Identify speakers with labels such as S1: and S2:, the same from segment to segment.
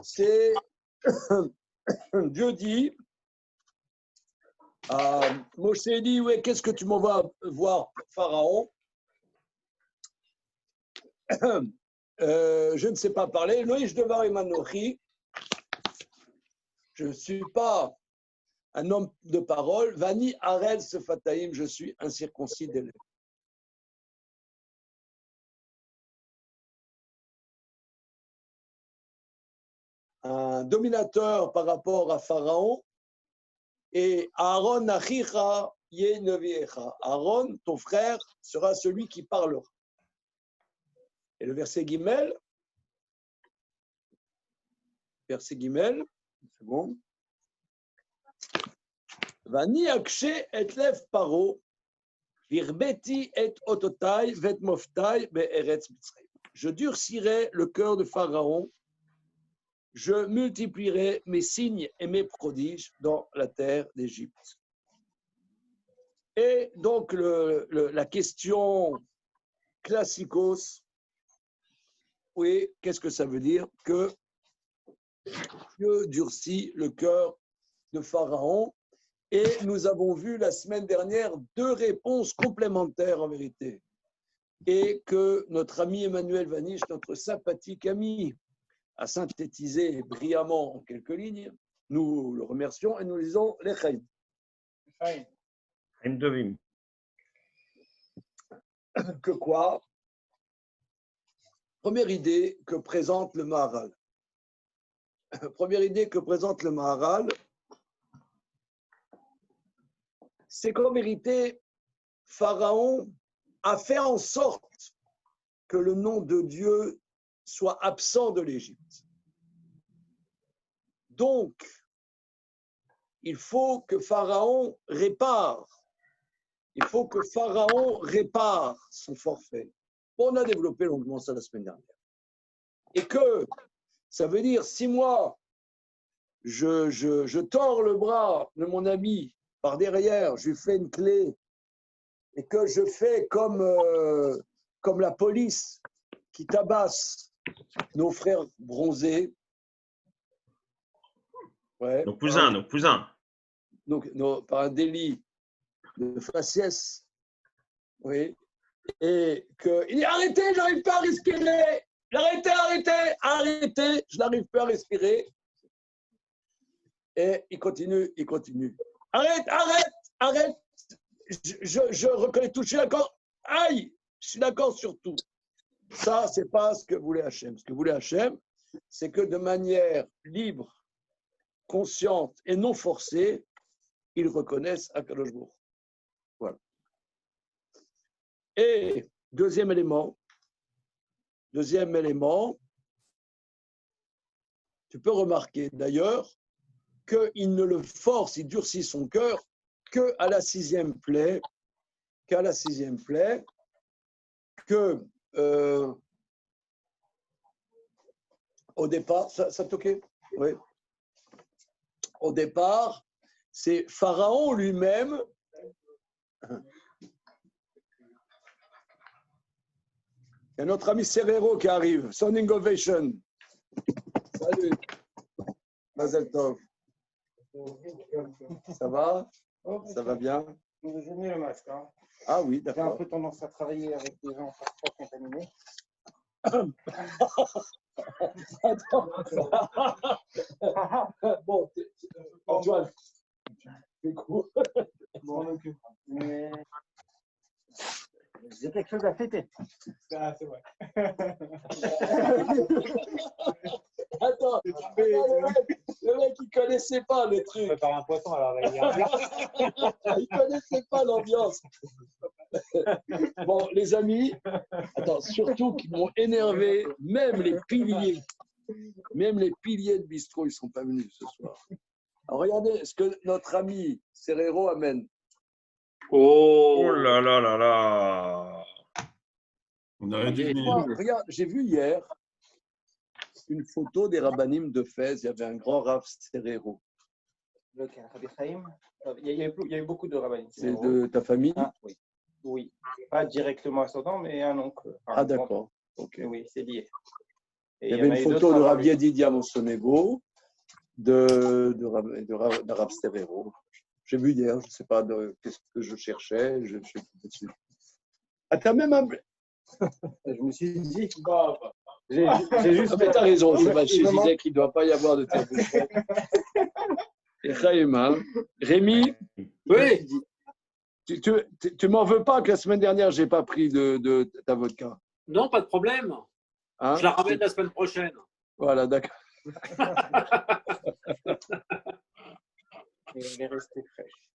S1: c'est Dieu dit Moshe dit, ouais, qu'est-ce que tu m'en vas voir, Pharaon? Je ne sais pas parler. Loïch devar Emanochi, je ne suis pas un homme de parole. Vani Arel Sefataim, je suis incirconcis des lèvres. Un dominateur par rapport à Pharaon, et Aaron Achicha Yeneviecha. Aaron, ton frère, sera celui qui parlera. Et le verset Gimel, c'est bon. Vani akshe et lev paro, virbeti et ototai vet moftai be'eretz Mitzrayim. Je durcirai le cœur de Pharaon, je multiplierai mes signes et mes prodiges dans la terre d'Égypte. Et donc la question classicos, oui, qu'est-ce que ça veut dire? Que Dieu durcit le cœur de Pharaon. Et nous avons vu la semaine dernière 2 réponses complémentaires en vérité. Et que notre ami Emmanuel Vanish, notre sympathique ami, a synthétisé brillamment en quelques lignes. Nous le remercions et nous lisons les Chaim. Que quoi? Première idée que présente le Maharal. C'est qu'en vérité, Pharaon a fait en sorte que le nom de Dieu soit absent de l'Égypte. Donc, il faut que Pharaon répare. Il faut que Pharaon répare son forfait. On a développé longuement ça la semaine dernière. Et que ça veut dire, si moi, je tords le bras de mon ami par derrière, je lui fais une clé, et que je fais comme la police qui tabasse nos frères bronzés. Ouais,
S2: nos cousins.
S1: Donc, par un délit de faciès. Oui. Et qu'il dit arrêtez, je n'arrive pas à respirer. Arrêtez, je n'arrive pas à respirer. Et il continue. Arrête. Je reconnais tout, je suis d'accord. Aïe, je suis d'accord sur tout. Ça, c'est pas ce que voulait Hachem. Ce que voulait Hachem, c'est que de manière libre, consciente et non forcée, ils reconnaissent Akadosh Baruch. Voilà. Et deuxième élément, tu peux remarquer d'ailleurs qu'il ne le force, il durcit son cœur qu'à la 6e plaie, que au départ, ça toquait? Oui. Au départ, c'est Pharaon lui-même. Il y a notre ami Serrero qui arrive. Standing ovation. Salut. Mazel Tov. Ça va? Ça va bien?
S3: J'ai mis le masque. Hein.
S1: Ah oui,
S3: J'ai
S1: d'accord.
S3: un peu tendance à travailler avec des gens parfois contaminés.
S1: Bon, Antoine, c'est cool.
S3: Bon, mais j'ai quelque chose à fêter.
S4: Ah, c'est vrai.
S1: Attends, le mec, il connaissait pas le truc.
S4: Je prépare un poisson alors.
S1: Il connaissait pas l'ambiance. Bon, les amis, attends, surtout qu'ils m'ont énervé, même les piliers de bistrot, ils ne sont pas venus ce soir. Alors, regardez ce que notre ami Serrero amène.
S2: Oh là là là là.
S5: On aurait dû venir.
S1: Regarde, j'ai vu hier une photo des rabbinim de Fès. Il y avait un grand Rav Serrero.
S3: Rabbi Chaim, il y a eu beaucoup de rabbins.
S1: C'est de ta famille?
S3: Ah, oui. Oui, pas directement ascendant, mais un oncle.
S1: Ah, d'accord.
S3: Okay. Oui, c'est lié. Et
S1: Il y avait une
S3: eu
S1: photo
S3: d'autres
S1: de
S3: avant
S1: Rav
S3: lui.
S1: Yedidia Monsonego, de Rav Sterero. J'ai vu hier, je ne sais pas qu'est-ce que je cherchais, je suis dessus. Ah, t'as même un.
S3: Je me suis dit,
S4: Bah,
S3: j'ai juste.
S1: Ah, mais t'as raison,
S3: il
S1: c'est
S3: me-
S1: vrai,
S3: il
S1: je
S3: me manque-
S1: disais qu'il ne doit pas y avoir de théâtre. Et Chaim, hein. Rémi,
S2: Oui.
S1: tu m'en veux pas que la semaine dernière, je n'ai pas pris de ta vodka.
S6: Non, pas de problème.
S1: Hein?
S6: Je la ramène la semaine prochaine.
S1: Voilà, d'accord.
S3: Et elle est restée fraîche.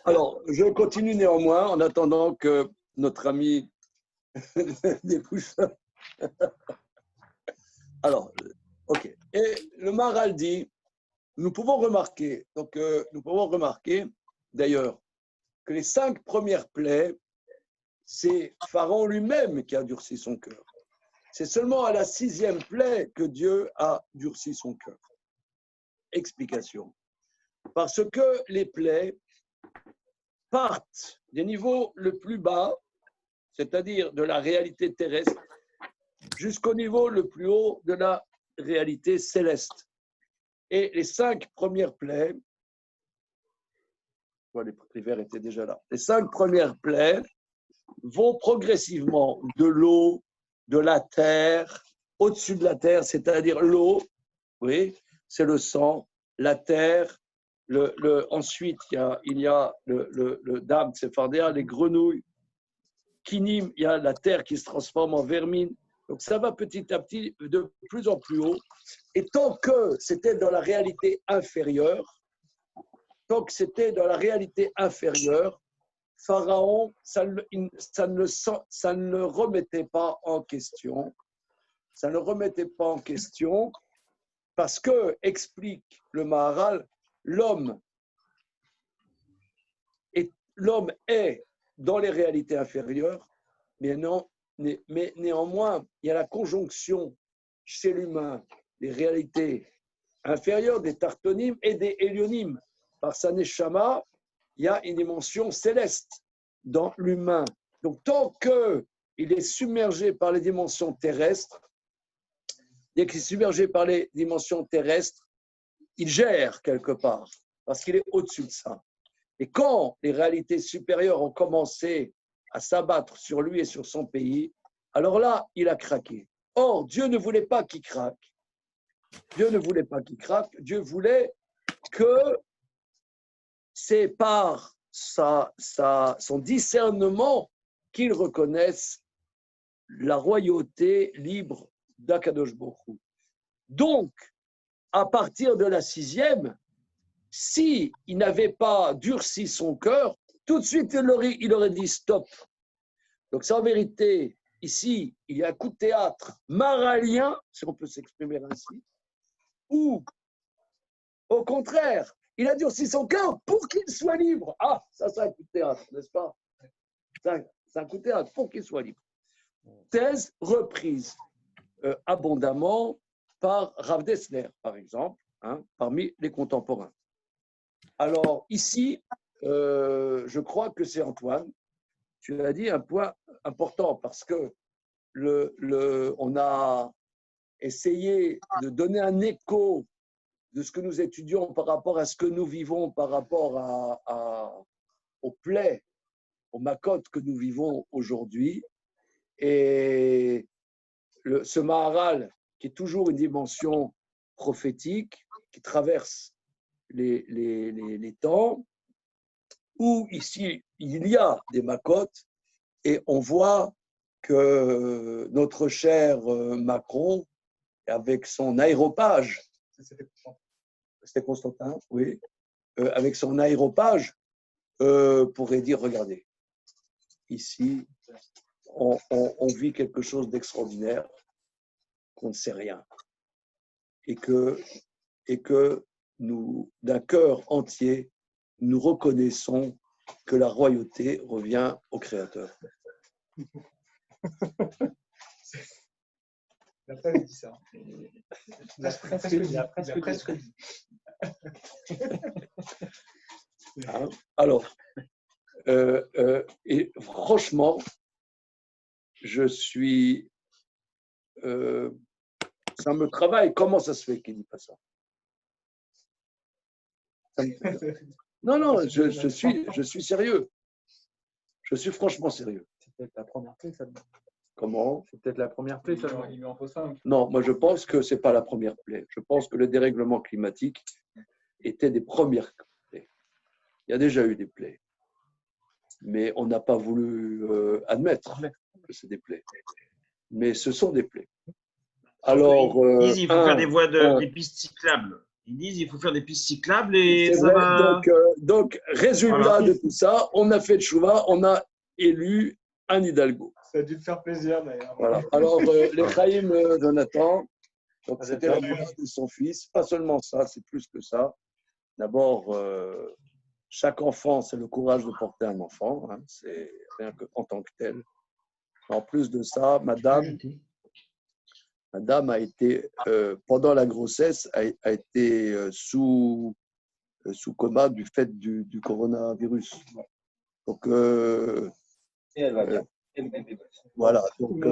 S1: Alors, je continue néanmoins en attendant que notre ami débouche. Alors, ok. Et le Maharal dit, nous pouvons remarquer, d'ailleurs, que les 5 premières plaies, c'est Pharaon lui-même qui a durci son cœur. C'est seulement à la 6e plaie que Dieu a durci son cœur. Explication. Parce que les plaies partent des niveaux le plus bas, c'est-à-dire de la réalité terrestre, jusqu'au niveau le plus haut de la réalité céleste. Et les 5 premières plaies, les vers étaient déjà là, les 5 premières plaies vont progressivement de l'eau, de la terre, au-dessus de la terre, c'est-à-dire l'eau, oui, c'est le sang, la terre, ensuite il y a le dam séphardéen, les grenouilles, kinim, il y a la terre qui se transforme en vermine. Donc ça va petit à petit de plus en plus haut. Et tant que c'était dans la réalité inférieure, Pharaon, ça ne le remettait pas en question. Ça ne le remettait pas en question parce que, explique le Maharal, l'homme est dans les réalités inférieures, mais néanmoins, il y a la conjonction chez l'humain des réalités inférieures, des tartonymes et des hélionymes. Par sa neshama, il y a une dimension céleste dans l'humain. Donc, tant qu'il est submergé par les dimensions terrestres, dès qu'il est submergé par les dimensions terrestres, il gère quelque part, parce qu'il est au-dessus de ça. Et quand les réalités supérieures ont commencé à s'abattre sur lui et sur son pays, alors là, il a craqué. Or, Dieu ne voulait pas qu'il craque. Dieu voulait que c'est par son discernement qu'il reconnaisse la royauté libre d'Akadosh Baruch Hu. Donc, à partir de la 6e, s'il n'avait pas durci son cœur, tout de suite, il aurait dit stop. Donc, c'est en vérité, ici, il y a un coup de théâtre maralien, si on peut s'exprimer ainsi, ou, au contraire, il a durci son cœur pour qu'il soit libre. Ah, ça, c'est un coup de théâtre, n'est-ce pas? C'est un coup de théâtre pour qu'il soit libre. Thèse reprise abondamment par Rav Dessler, par exemple, parmi les contemporains. Alors, ici, je crois que c'est Antoine. Tu as dit un point important parce que on a essayé de donner un écho de ce que nous étudions par rapport à ce que nous vivons, par rapport aux plaies, aux macotes que nous vivons aujourd'hui. Et ce Maharal, qui est toujours une dimension prophétique, qui traverse les temps, où ici, il y a des macotes, et on voit que notre cher Macron, avec son aéropage, c'était Constantin, oui, avec son aéropage, pourrait dire, regardez, ici, on vit quelque chose d'extraordinaire, qu'on ne sait rien, et que nous, d'un cœur entier, nous reconnaissons que la royauté revient au Créateur.
S4: Il a pas dit ça. Il a presque dit.
S1: Alors, et franchement, je suis. Ça me travaille. Comment ça se fait qu'il ne dit pas ça? Non, non, je suis sérieux. Je suis franchement sérieux.
S3: C'est peut-être la première clé, ça.
S1: Comment?
S3: C'est peut-être la première clé, ça.
S4: Il lui en faut 5.
S1: Non, moi je pense que ce n'est pas la première plaie. Je pense que le dérèglement climatique était des premières plaies. Il y a déjà eu des plaies. Mais on n'a pas voulu admettre que c'est des plaies. Mais ce sont des plaies. Alors,
S2: ils disent qu'il faut faire des voies des pistes cyclables. Ils disent qu'il faut faire des pistes cyclables et ça
S1: vrai,
S2: va.
S1: donc, résultat de tout ça, on a fait le chouva, on a élu un Hidalgo.
S4: Ça a dû te faire plaisir d'ailleurs.
S1: Voilà. Alors, les Chaim Jonathan, donc c'était la mort de son fils. Pas seulement ça, c'est plus que ça. D'abord, chaque enfant, c'est le courage de porter un enfant. Hein, c'est rien qu'en tant que tel. En plus de ça, madame a été, pendant la grossesse, a été sous coma du fait du coronavirus. Donc,
S3: Et elle va bien.
S1: voilà. Donc,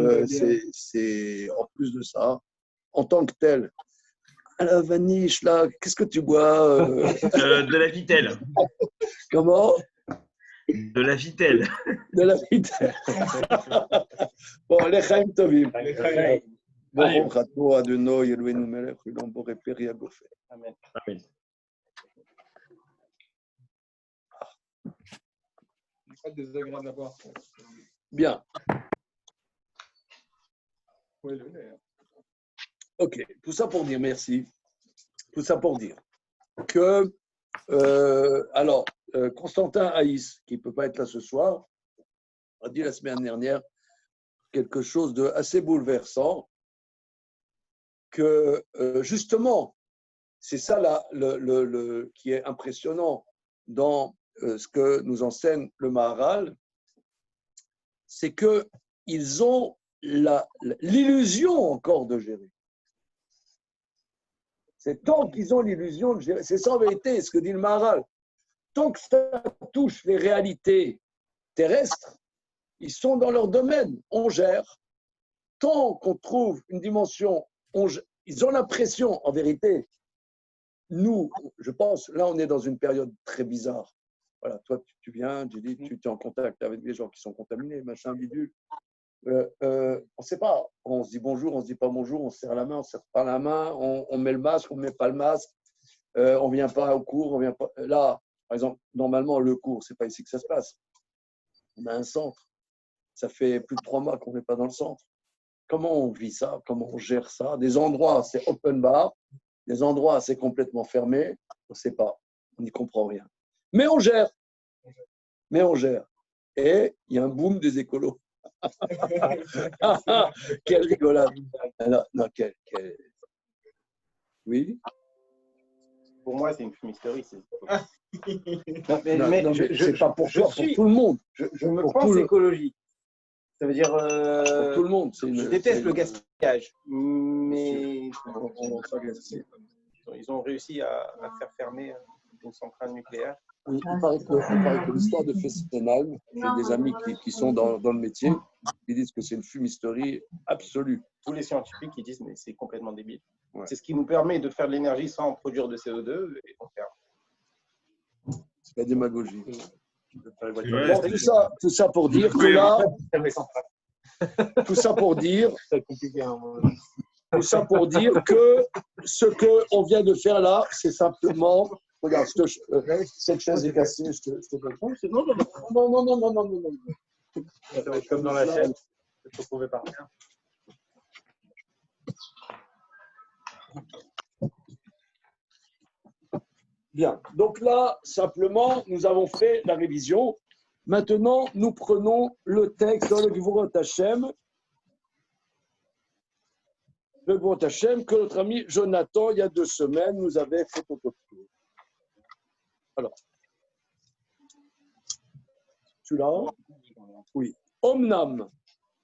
S1: c'est en plus de ça, en tant que tel, à la vaniche, là, qu'est-ce que tu bois
S2: De la vitelle.
S1: Comment?
S2: De la vitelle.
S1: De la vitelle. Bon, les Chaim Tovim. Bon, Chato, Adeno, Yelouenu Melech, Ulam Boré, Peri, Agofé.
S3: Amen.
S2: Amen.
S4: C'est pas désagréable à voir.
S1: Bien.
S4: Oui, le lait.
S1: Ok, tout ça pour dire, merci. Tout ça pour dire que, Constantin Haïs, qui ne peut pas être là ce soir, a dit la semaine dernière quelque chose de assez bouleversant, que justement, c'est ça qui est impressionnant dans ce que nous enseigne le Maharal, c'est qu'ils ont l'illusion encore de gérer. C'est tant qu'ils ont l'illusion de gérer. C'est ça en vérité ce que dit le Maharal. Tant que ça touche les réalités terrestres, ils sont dans leur domaine, on gère. Tant qu'on trouve une dimension, ils ont l'impression, en vérité, nous, je pense, là on est dans une période très bizarre. Voilà, toi tu viens, tu dis, tu es en contact avec des gens qui sont contaminés, machin, bidule. On ne sait pas, on se dit bonjour, on ne se dit pas bonjour, on se serre la main, on ne se serre pas la main, on met le masque, on ne met pas le masque, on ne vient pas au cours, on vient pas. Là, par exemple, normalement, le cours, ce n'est pas ici que ça se passe. On a un centre. Ça fait plus de 3 mois qu'on n'est pas dans le centre. Comment on vit ça? Comment on gère ça? Des endroits, c'est open bar, des endroits, c'est complètement fermé, on ne sait pas, on n'y comprend rien. Mais on gère. Mais on gère. Et il y a un boom des écolos. Quelle rigolade. Non, Oui.
S3: Pour moi, c'est une fumisterie. C'est
S1: pas pour toi, pour tout le monde.
S3: Je me pense écologie. Ça veut dire.
S1: Pour tout le monde.
S3: Je déteste le gaspillage. Mais ils ont réussi à faire fermer une centrale nucléaire.
S1: Il paraît que l'histoire de Fessenheim, j'ai des amis qui sont dans le métier, ils disent que c'est une fumisterie absolue.
S3: Tous les scientifiques qui disent mais c'est complètement débile.
S1: Ouais.
S3: C'est ce qui nous permet de faire de l'énergie sans produire de CO2 et on perd.
S1: C'est la démagogie.
S2: Ouais,
S1: Bon, tout ça pour dire que là, tout ça pour dire que ce qu'on vient de faire là, c'est simplement. Regarde, cette chaise est cassée, je te donne. Non.
S3: Ça va être comme dans la chaîne. Il faut trouver par terre.
S1: Bien. Donc là, simplement, nous avons fait la révision. Maintenant, nous prenons le texte dans le Gvurot Hashem. Le Gvurot Hashem que notre ami Jonathan, il y a 2 semaines, nous avait photocopié. Alors, tu l'as? Oui. Omnam.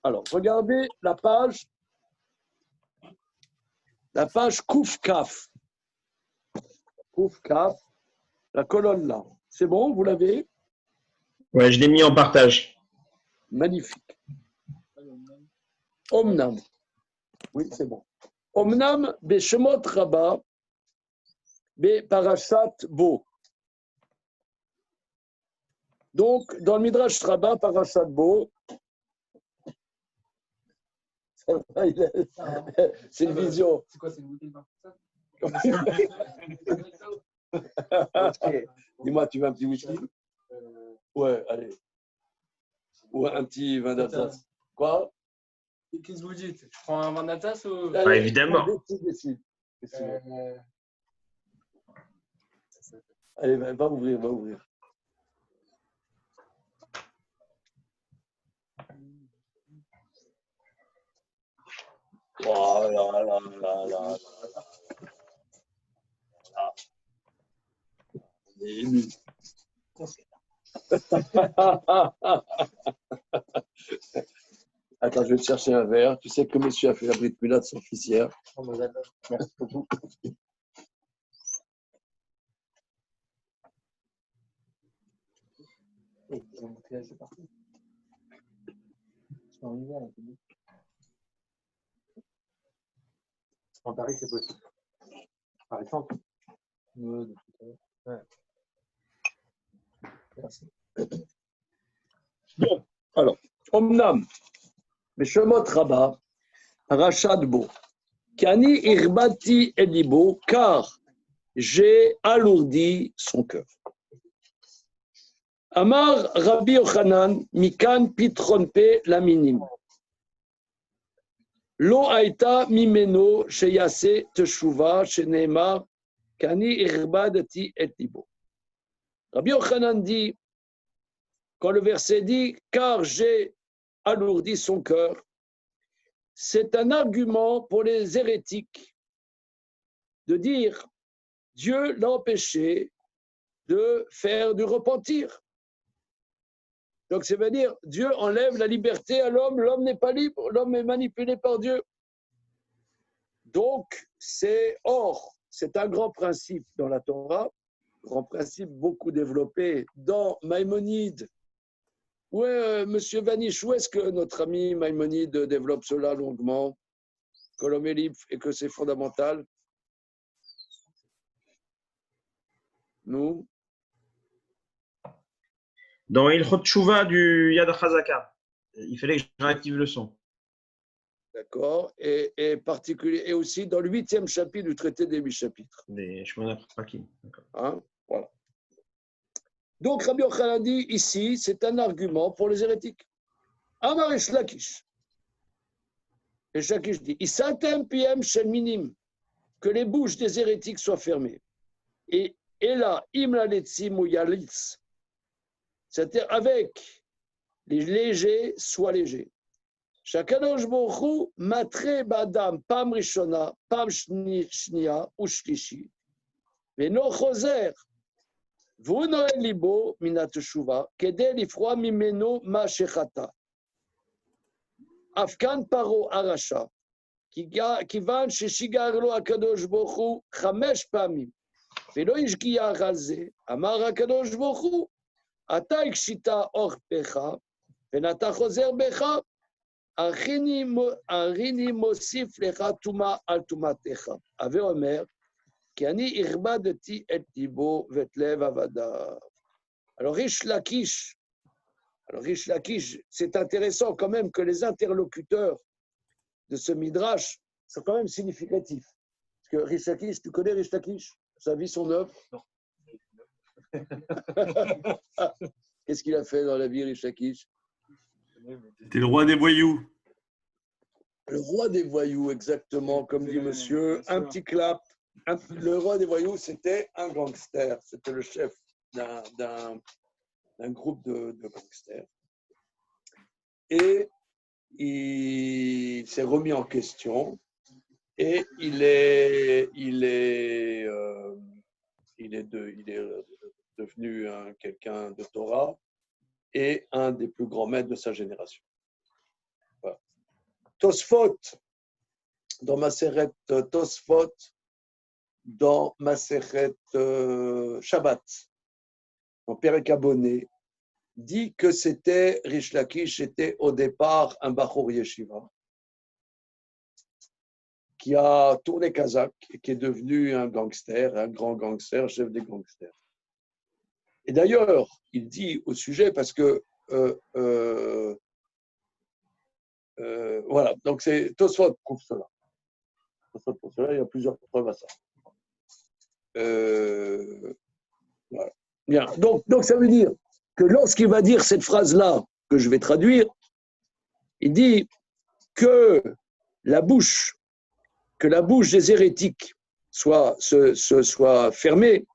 S1: Alors, regardez la page Kouf Kaf. Kouf Kaf, la colonne là. C'est bon, vous l'avez?
S2: Ouais, je l'ai mis en partage.
S1: Magnifique. Omnam. Oui, c'est bon. Omnam Beshemot Rabba Be Parashat Bo. Donc, dans le Midrash Rabbah, Parashat Bo, c'est une vision.
S4: C'est quoi, c'est une bouteille de vin?
S1: Ok. Dis-moi, tu veux un petit whisky? Ouais, allez. Ou un petit vin d'Alsace. Quoi?
S4: Qu'est-ce que vous dites? Je prends un vin d'Alsace ou.
S2: Bah, évidemment.
S1: Décide. Allez, va ouvrir, va ouvrir. Oh là là là là là. On est ému. Attends, je vais te chercher un verre. Tu sais que monsieur a fait la bride de son fils hier.
S3: Merci beaucoup.
S4: En Paris, c'est possible. Par exemple. Ouais. Merci.
S1: Bon, alors, Omnam, Beshemot Rabba, Parashat Bo, Kani Irbati Elibo, car j'ai alourdi son cœur. Amar Rabbi Yochanan, Mikan Pitron Pe Laminim. Lo Aita Mimeno, Sheyase Teshuva, Sheneemar, Kani Irbadati Elibo. Rabbi Yochanan dit, quand le verset dit « car j'ai alourdi son cœur », c'est un argument pour les hérétiques de dire Dieu l'a empêché de faire du repentir. Donc, ça veut dire Dieu enlève la liberté à l'homme, l'homme n'est pas libre, l'homme est manipulé par Dieu. Donc, c'est un grand principe dans la Torah, grand principe beaucoup développé dans Maïmonide. Ouais, monsieur Vanish, où est-ce que notre ami Maïmonide développe cela longuement, que l'homme est libre et que c'est fondamental? Nous?
S2: Dans Ilchot Tshuva du Yad HaChazaka, il fallait que je réactive le son.
S1: D'accord. Et particulier, et aussi dans le 8e chapitre du traité des 8 chapitres.
S2: Des Shmona Prakim.
S1: Hein? Voilà. Donc, Rabbi Yochanan dit ici, c'est un argument pour les hérétiques. Amar Reish Lakish. Reish Lakish dit Isatem piem shel minim, que les bouches des hérétiques soient fermées. Et là, imla letzim ou yalitz, c'est-à-dire avec les légers, soient légers. Shakadosh Baruch Hu matre badam pam rishona, pam shnia ou shlishi, veno choser. Vous n'aurez libo minat teshuva, kedel ifroa mimeno ma shechata. Afkan paro arasha, kivan sheshigar lo akadosh baruch hu chamesh pamim, velo ishgiya raze, amar akadosh baruch hu, ata ikshita or becha, venata choser becha, arini mosif lecha tuma al tumatecha. Ave omer, כי אני הרבדתי את ליבו ואת לב עבדיו. Alors, Reish Lakish, c'est intéressant quand même que les interlocuteurs de ce midrash sont quand même significatifs. Parce que Reish Lakish, tu connais Reish Lakish? Sa vie, son œuvre? Non. Qu'est-ce qu'il a fait dans la vie, Reish Lakish?
S5: C'était le roi des voyous.
S1: Le roi des voyous, exactement, comme dit monsieur. Un petit clap. Le roi des voyous, c'était un gangster. C'était le chef d'un groupe de gangsters. Et il s'est remis en question et il est devenu quelqu'un de Torah et un des plus grands maîtres de sa génération. Voilà. Tosfot, dans Maseret Tosfot, dans Maseret Shabbat, dans Perek Abonné, dit que c'était Reish Lakish était au départ un Bachor Yeshiva qui a tourné Kazakh et qui est devenu un gangster, un grand gangster, chef des gangsters. Et d'ailleurs, il dit au sujet, parce que voilà, donc c'est Tosfot prouve cela. Tosfot prouve cela, il y a plusieurs preuves à ça. Voilà. Bien. Donc ça veut dire que lorsqu'il va dire cette phrase-là, que je vais traduire, il dit que la bouche des hérétiques soit fermée.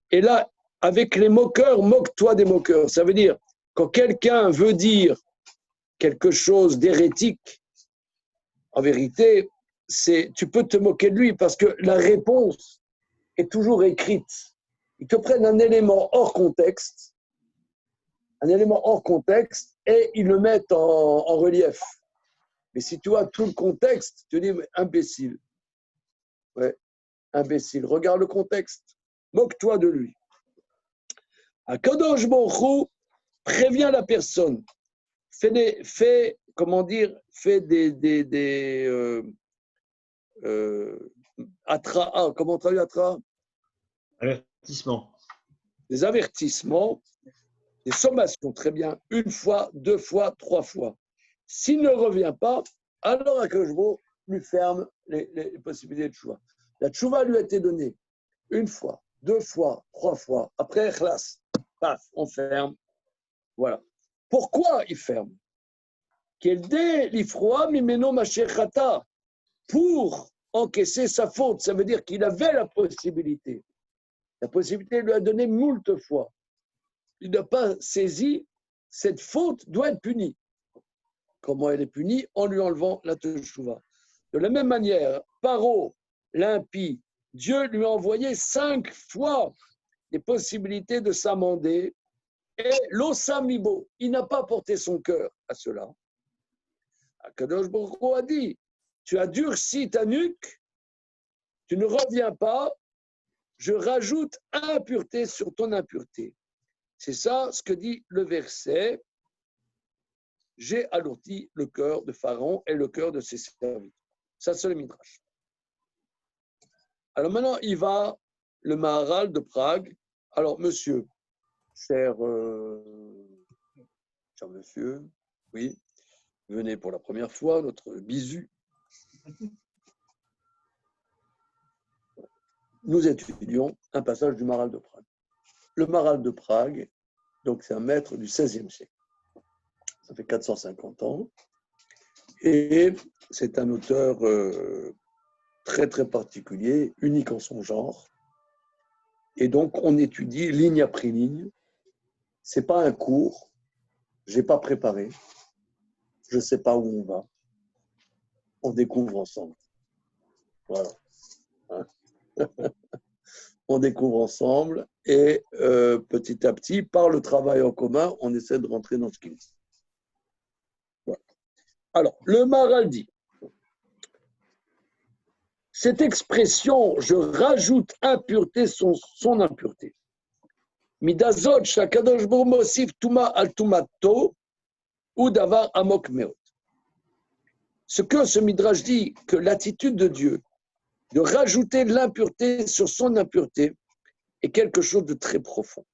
S1: Et là, avec les moqueurs, moque-toi des moqueurs. Ça veut dire, quand quelqu'un veut dire quelque chose d'hérétique, en vérité, tu peux te moquer de lui parce que la réponse est toujours écrite. Ils te prennent un élément hors contexte, et ils le mettent en relief. Mais si tu as tout le contexte, tu dis, mais imbécile. Ouais, imbécile. Regarde le contexte. Moque-toi de lui. Akadosh Baruch Hu prévient la personne. Fait comment on traduit Atra?
S2: Avertissement.
S1: Des avertissements, des sommations, très bien, une fois, deux fois, trois fois. S'il ne revient pas, alors Akadosh Baruch Hu lui ferme les possibilités de choix. La tchouva lui a été donnée une fois, deux fois, trois fois. Après, khlas, paf, on ferme. Voilà. Pourquoi il ferme? Pour encaisser sa faute. Ça veut dire qu'il avait la possibilité. La possibilité lui a donné moult fois. Il n'a pas saisi, cette faute doit être punie. Comment elle est punie? En lui enlevant la teshuva. De la même manière, Paro, l'impie, Dieu lui a envoyé 5 fois les possibilités de s'amender. Et l'osamibo, il n'a pas porté son cœur à cela. Akadosh Baruch Hu a dit, tu as durci ta nuque, tu ne reviens pas, je rajoute impureté sur ton impureté. C'est ça ce que dit le verset. J'ai alourdi le cœur de Pharaon et le cœur de ses serviteurs. Ça, c'est le Midrash. Alors maintenant, il va le Maharal de Prague. Alors, monsieur, cher monsieur, oui, venez pour la première fois, notre bisu. Nous étudions un passage du Maharal de Prague. Le Maharal de Prague, donc c'est un maître du XVIe siècle. Ça fait 450 ans. Et c'est un auteur très, très particulier, unique en son genre. Et donc, on étudie ligne après ligne. Ce n'est pas un cours. Je n'ai pas préparé. Je ne sais pas où on va. On découvre ensemble. Voilà. On découvre ensemble et petit à petit, par le travail en commun, on essaie de rentrer dans ce qu'il dit. Voilà. Alors, le Maharal dit, cette expression, je rajoute impureté son impureté. Midazot shakadosh baruch hu mosif tuma al tumato ou davar amok meot. Ce que ce midrash dit, que l'attitude de Dieu de rajouter l'impureté sur son impureté est quelque chose de très profond.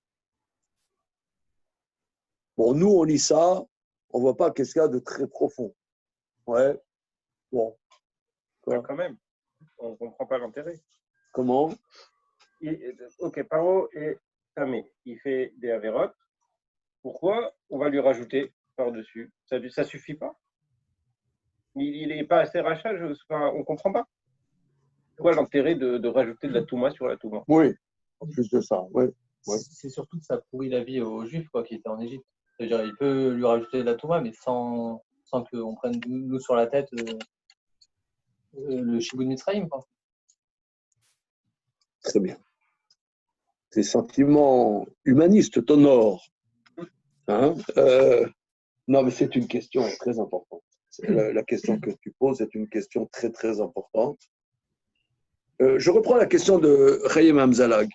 S1: Bon, nous, on lit ça, on ne voit pas qu'est-ce qu'il y a de très profond. Ouais, bon.
S3: Ouais, quand même, on ne comprend pas l'intérêt.
S1: Comment?
S3: Ok, Paro est tamé, il fait des avérotes. Pourquoi on va lui rajouter par-dessus? Ça ne suffit pas? Il n'est pas assez rachat, on ne comprend pas. Quoi l'intérêt de rajouter de la touma sur la touma?
S1: Oui, en plus de ça, oui. Ouais.
S4: C'est surtout que ça pourrit la vie aux Juifs qui étaient en Égypte. C'est-à-dire, il peut lui rajouter de la touma, mais sans qu'on prenne nous sur la tête le Shibud Mitzrayim.
S1: Très bien. Ces sentiments humanistes t'honorent. Hein? Non, mais c'est une question très importante. La question que tu poses est une question très, très importante. Je reprends la question de Chaim Hamzalag.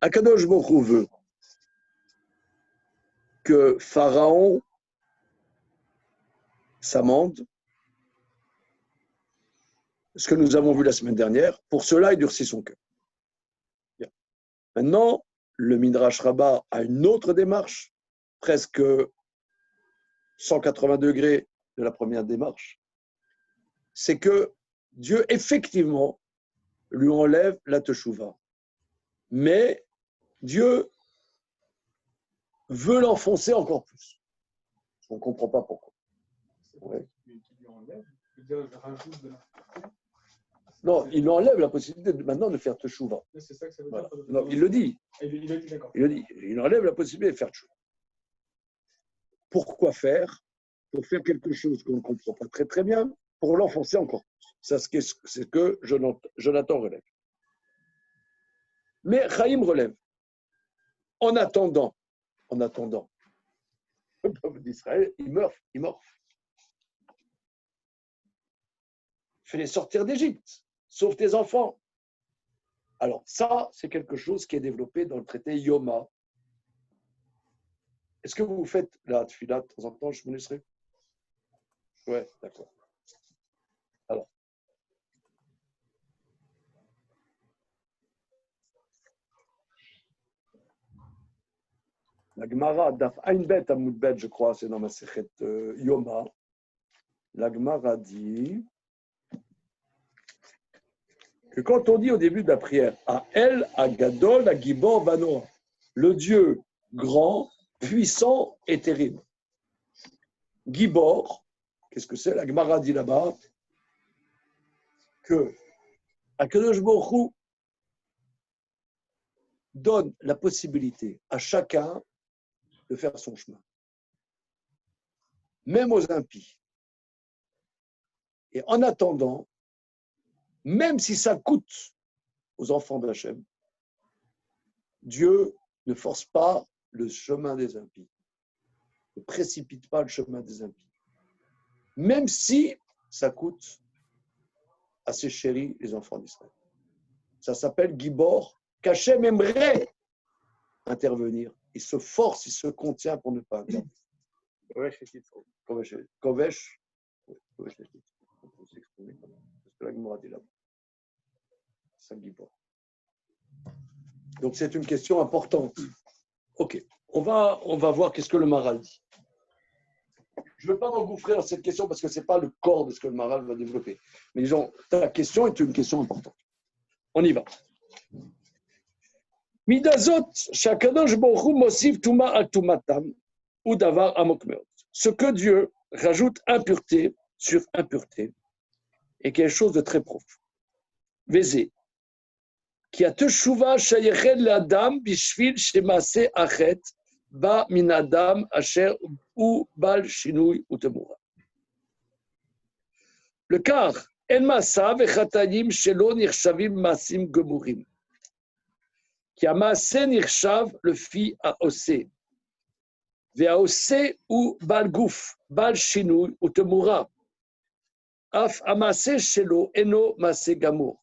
S1: Akadosh Baruch Hu veut que Pharaon s'amende, ce que nous avons vu la semaine dernière, pour cela, il durcit son cœur. Bien. Maintenant, le Midrash Rabbah a une autre démarche, presque 180 degrés de la première démarche. C'est que Dieu, effectivement, lui enlève la teshuva. Mais Dieu veut l'enfoncer encore plus. On ne comprend pas pourquoi. Ouais. Non, il lui enlève la possibilité maintenant de faire teshuva.
S7: C'est ça que ça veut
S1: Voilà.
S7: dire.
S1: Non, il le dit.
S7: Il le dit, d'accord.
S1: Il le dit. Il enlève la possibilité de faire teshuva. Pourquoi faire? Pour faire quelque chose qu'on ne comprend pas très très bien, pour l'enfoncer encore plus. C'est ce que Jonathan relève. Mais Chaim relève. En attendant, le peuple d'Israël, il meurt. Fais-les sortir d'Égypte, sauve tes enfants. Alors ça, c'est quelque chose qui est développé dans le traité Yoma. Est-ce que vous faites la tefila de temps en temps, je me laisserai? Oui, d'accord. Alors. La Gemara, Daf Einbet Amoudbet, je crois, c'est dans ma Sechet Yoma. La Gemara dit que quand on dit au début de la prière, à El, à Gadol, à Gibor, Vanoa, le Dieu grand, puissant et terrible. Gibor, qu'est-ce que c'est? La Gemara dit là-bas que Akadosh Baruch Hu donne la possibilité à chacun de faire son chemin, même aux impies. Et en attendant, même si ça coûte aux enfants d'Hachem, Dieu ne force pas le chemin des impies, ne précipite pas le chemin des impies, même si ça coûte à ses chéris, les enfants d'Israël. Ça s'appelle Gibor, qu'Hachem aimerait intervenir. Il se force, il se contient pour ne pas intervenir. Kovesh. On peut s'exprimer comme ça. C'est ce que la Gemara dit là-bas. C'est Gibor. Donc c'est une question importante. Ok, on va voir qu'est-ce que le Maral dit. Je ne veux pas m'engouffrer dans cette question parce que ce n'est pas le corps de ce que le Maral va développer. Mais disons, ta question est une question importante. On y va. Midazot, shakadosh baruch hu mosif tuma al tumatam ou davar amok meot. Ce que Dieu rajoute impureté sur impureté est quelque chose de très profond. Vézé. Qui a teshuva shayeched l'adam bishvil shemase achet ba min adam asher ou bal shinui ou temura. Le car en masa vechatayim shelo nirshavim masim gemurim. Qui a maasé nirshav le fi a osé. Ve a osé ou bal gouf bal shinui ou temura. Af amase shelo eno maase gamur.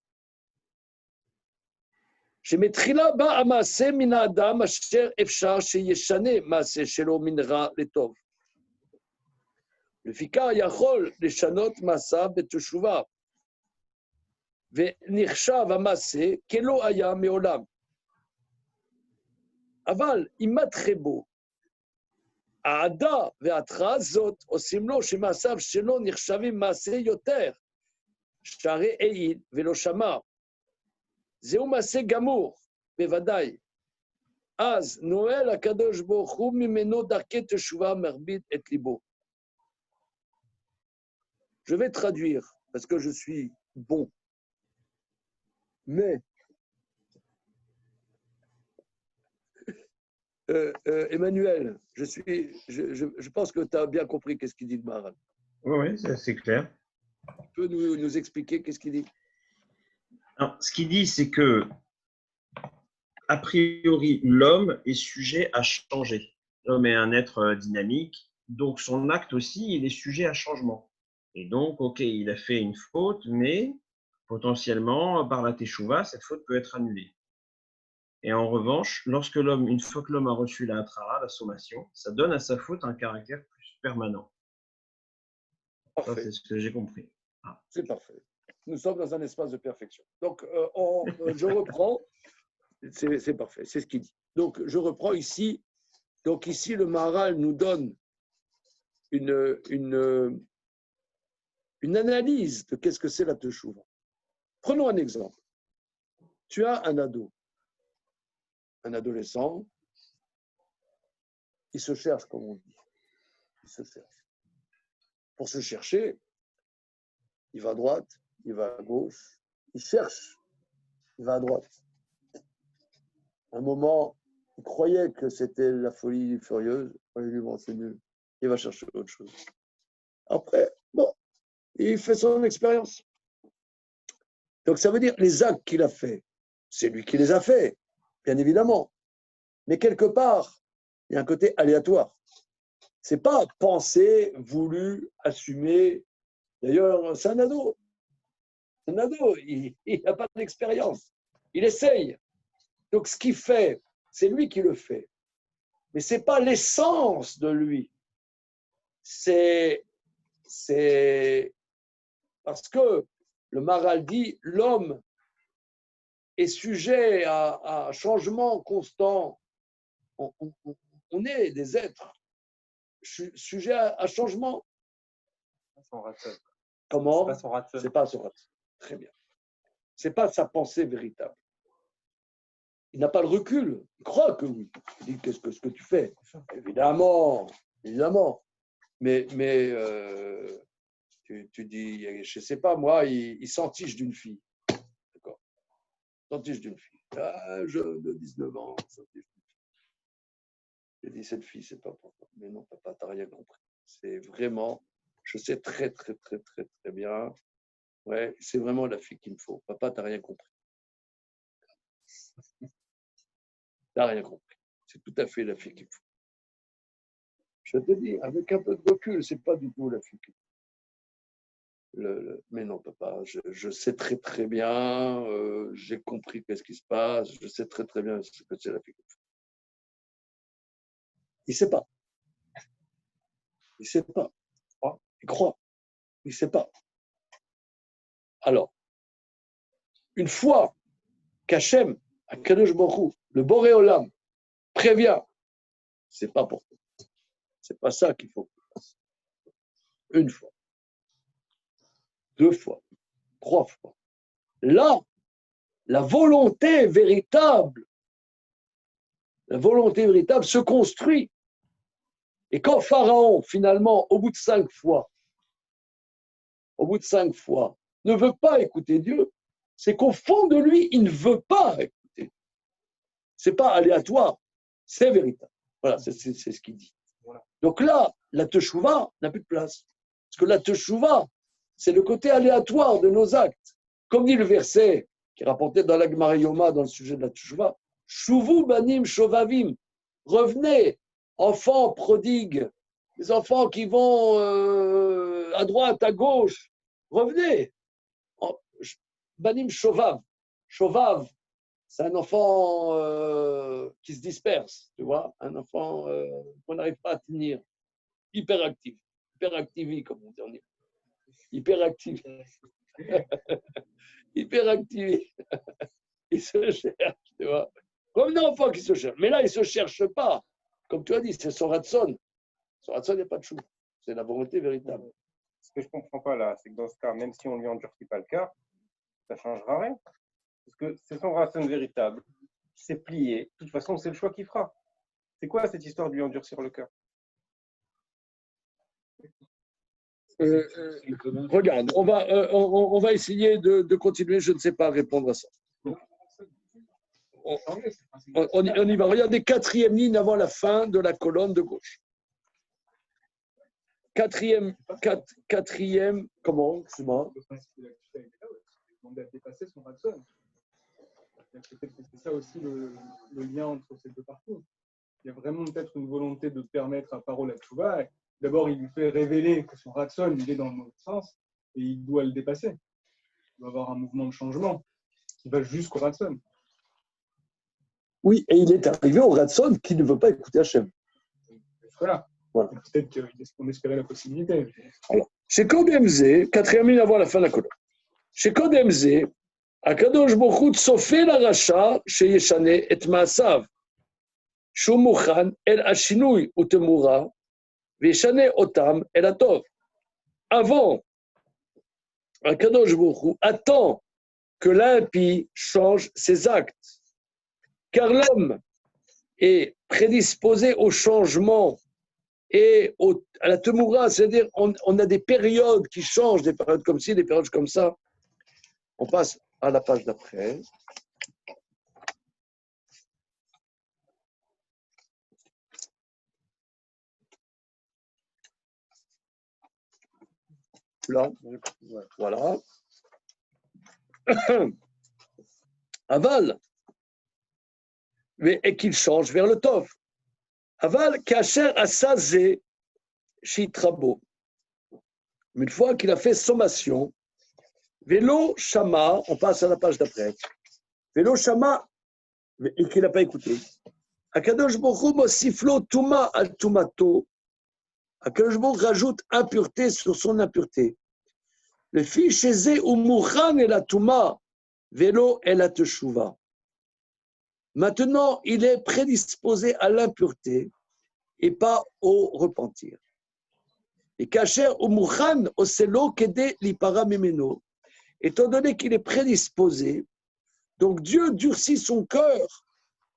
S1: שמתחילה בה המעשה מן האדם אשר אפשר שישנה מעשה שלו מן רע לטוב. לפיכך יכול לשנות מעשה בתשובה, ונחשב המעשה כלא היה מעולם. אבל אם מתחה בו, העדה וההתראה זאת עושים לו שמעשיו שלו נחשבים מעשה יותר, שהרי העיד ולא שמע. זהו מעשה גמור, בוודאי. אז נועל הקדוש ברוך הוא ממנו דרכי תשובה מרבית את ליבו. Je vais traduire, parce que je suis bon. Mais, Emmanuel, je pense que tu as bien compris qu'est-ce qu'il dit de Maharal.
S2: Oui, c'est clair.
S1: Tu peux nous expliquer qu'est-ce qu'il dit?
S2: Alors, ce qu'il dit, c'est que, a priori, l'homme est sujet à changer. L'homme est un être dynamique, donc son acte aussi, il est sujet à changement. Et donc, ok, il a fait une faute, mais potentiellement, par la teshuva, cette faute peut être annulée. Et en revanche, une fois que l'homme a reçu la Hatrara, la sommation, ça donne à sa faute un caractère plus permanent. Ça,
S1: Parfait.
S2: c'est ce que j'ai compris.
S1: C'est parfait. Nous sommes dans un espace de perfection. Donc, je reprends. C'est parfait, c'est ce qu'il dit. Donc, je reprends ici. Donc, ici, le Maharal nous donne une analyse de qu'est-ce que c'est la Teshuvah. Prenons un exemple. Tu as un ado, un adolescent, il se cherche, comme on dit. Il se cherche. Pour se chercher, il va à droite, il va à gauche, il cherche, il va à droite. À un moment, il croyait que c'était la folie furieuse. On lui dit, bon, c'est nul. Il va chercher autre chose. Après, bon, il fait son expérience. Donc, ça veut dire les actes qu'il a faits, c'est lui qui les a faits, bien évidemment. Mais quelque part, il y a un côté aléatoire. Ce n'est pas pensé, voulu, assumé. D'ailleurs, c'est un ado. C'est un ado. Il n'a pas d'expérience. Il essaye. Donc, ce qu'il fait, c'est lui qui le fait. Mais ce n'est pas l'essence de lui. C'est parce que le Maharal dit l'homme est sujet à changement constant. On est des êtres sujets à changement.
S3: Son ratio.
S1: Comment?
S3: C'est pas son ratio.
S1: C'est pas son ratio. Très bien. C'est pas sa pensée véritable. Il n'a pas le recul. Il croit que oui. Il dit qu'est-ce que tu fais? Évidemment, évidemment. Mais tu dis, je ne sais pas, moi, il s'entiche d'une fille. D'accord. S'entiche d'une fille. Un jeune de 19 ans, s'entiche d'une fille. J'ai dit, cette fille, c'est pas pour toi. Mais non, papa, tu n'as rien compris. C'est vraiment, je sais très bien. Ouais, c'est vraiment la fille qu'il me faut. Papa, tu n'as rien compris. Tu n'as rien compris. C'est tout à fait la fille qu'il me faut. Je te dis, avec un peu de recul, c'est pas du tout la fille qu'il me faut. Mais non, papa, je sais très bien, j'ai compris qu'est-ce qui se passe, je sais très bien ce que c'est la fille qu'il me faut. Il ne sait pas. Il ne sait pas. Il croit. Il ne sait pas. Alors, une fois qu'Hachem, Akadosh Baruch Hu, le Boré Olam, prévient, c'est pas pour toi. C'est pas ça qu'il faut que tu fasses. Une fois, 2 fois, 3 fois. Là, la volonté véritable se construit. Et quand Pharaon, finalement, au bout de 5 fois, ne veut pas écouter Dieu, c'est qu'au fond de lui, il ne veut pas écouter. Ce n'est pas aléatoire, c'est véritable. Voilà, c'est ce qu'il dit. Donc là, la Teshuvah n'a plus de place. Parce que la Teshuvah, c'est le côté aléatoire de nos actes. Comme dit le verset qui est rapporté dans la Gemara Yoma dans le sujet de la Teshuvah, Shuvu banim shovavim, revenez, enfants prodigues, les enfants qui vont à droite, à gauche, revenez. Banim shovav, shovav, c'est un enfant qui se disperse, tu vois, un enfant qu'on n'arrive pas à tenir, hyperactif, hyperactivi, comme on dit en hébreu. Hyperactif. Hyperactivi. Il se cherche, tu vois. Comme un enfant qui se cherche. Mais là, il ne se cherche pas. Comme tu as dit, c'est son ratson. Son ratson, il n'y a pas de chou. C'est la volonté véritable.
S3: Ce que je ne comprends pas là, c'est que dans ce cas, même si on ne lui endurcit pas le cœur, ça ne changera rien. Parce que c'est son ratson véritable. Il s'est plié. De toute façon, c'est le choix qu'il fera. C'est quoi cette histoire de lui endurcir le cœur?
S1: Regarde, on va essayer de continuer. Je ne sais pas répondre à ça. On y va. Regardez, 4e ligne avant la fin de la colonne de gauche. 4e, comment? Excuse-moi.
S7: C'est ça aussi le lien entre ces deux parcours. Il y a vraiment peut-être une volonté de permettre à Paro la Teshuvah. D'abord, il lui fait révéler que son ratson, il est dans le mauvais sens et il doit le dépasser. Il doit avoir un mouvement de changement qui va jusqu'au ratson.
S1: Oui, et il est arrivé au Ratson qui ne veut pas écouter Hachem.
S7: Voilà.
S1: Voilà.
S7: Peut-être qu'on espérait la possibilité.
S1: Alors, chez Kodem Zé, quatrième ligne avant la fin de la colonne. Chez Kodem Zé, Akadosh Baruch Hu tsofé la racha chez Yeshane et Maasav. Shu Mukhan el Ashinui utemura, Veshane otam el Atov. Avant, Akadosh Baruch Hu attend que l'impie change ses actes. Car l'homme est prédisposé au changement et à la temoura, c'est-à-dire on a des périodes qui changent, des périodes comme ci, des périodes comme ça. On passe à la page d'après. Là, voilà. Aval, et qu'il change vers le tov. Aval, kacher asazé shitrabo. Une fois qu'il a fait sommation, vélo shama, on passe à la page d'après. Vélo shama, et qu'il n'a pas écouté. Akadosh Baruch Hu mosiflo tuma al tumato. Akadosh Baruch Hu rajoute impureté sur son impureté. Le fils chez Zé ou Mouchan et la Touma, vélo et la Teshuva. Maintenant, il est prédisposé à l'impureté et pas au repentir. Et Kacher ou Mouchan au Selo Kede Lipara Memeno, étant donné qu'il est prédisposé, donc Dieu durcit son cœur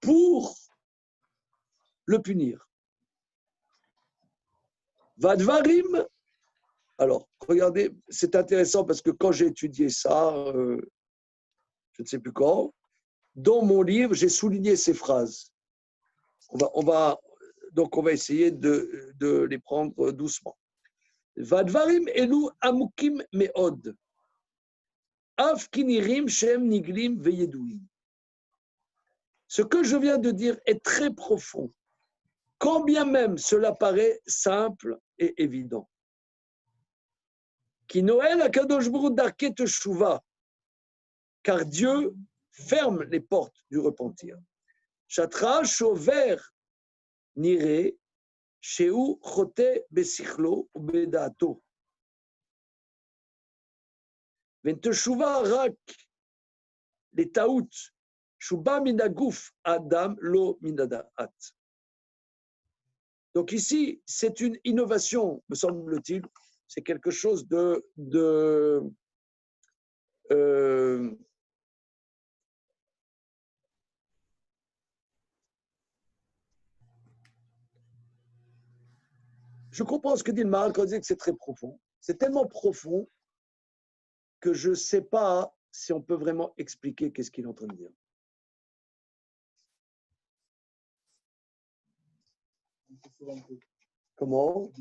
S1: pour le punir. Vadvarim. Alors, regardez, c'est intéressant parce que quand j'ai étudié ça, je ne sais plus quand, dans mon livre, j'ai souligné ces phrases. On va essayer de les prendre doucement. Vadvarim elu amukim meod. Af kinirim shem niglim veyedouim. Ce que je viens de dire est très profond, quand bien même cela paraît simple et évident. Qui Noël a Kadosh Baruch Darke Teshuva, car Dieu ferme les portes du repentir. Chatra Shover Nire Sheu Chote Besichlo ou Bedato. Venteshuva Rak les Taout Shuba Minaguf Adam Lo Minadaat. Donc ici, c'est une innovation, me semble-t-il. C'est quelque chose je comprends ce que dit le Maharal quand il dit que c'est très profond. C'est tellement profond que je ne sais pas si on peut vraiment expliquer qu'est-ce qu'il est en train de dire. Comment?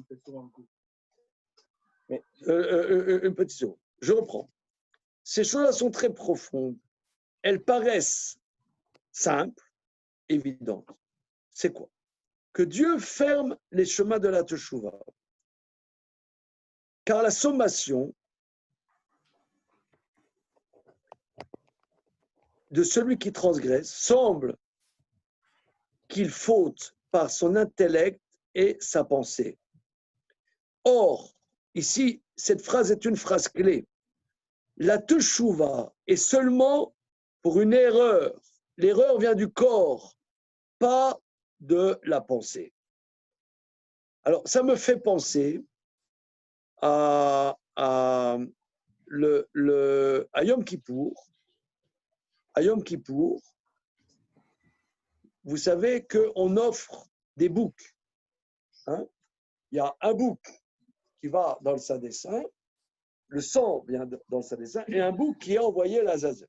S1: Mais, une petite seconde. Je reprends. Ces choses-là sont très profondes. Elles paraissent simples, évidentes. C'est quoi? Que Dieu ferme les chemins de la Teshuvah. Car la sommation de celui qui transgresse semble qu'il faute par son intellect et sa pensée. Or, ici, cette phrase est une phrase clé. La Teshuvah est seulement pour une erreur. L'erreur vient du corps, pas de la pensée. Alors, ça me fait penser à Yom Kippour. À Yom Kippour, vous savez qu'on offre des boucs. Hein? Il y a un bouc qui va dans le Saint des Saints, le sang vient dans le Saint des Saints, et un bouc qui est envoyé à l'Azazel.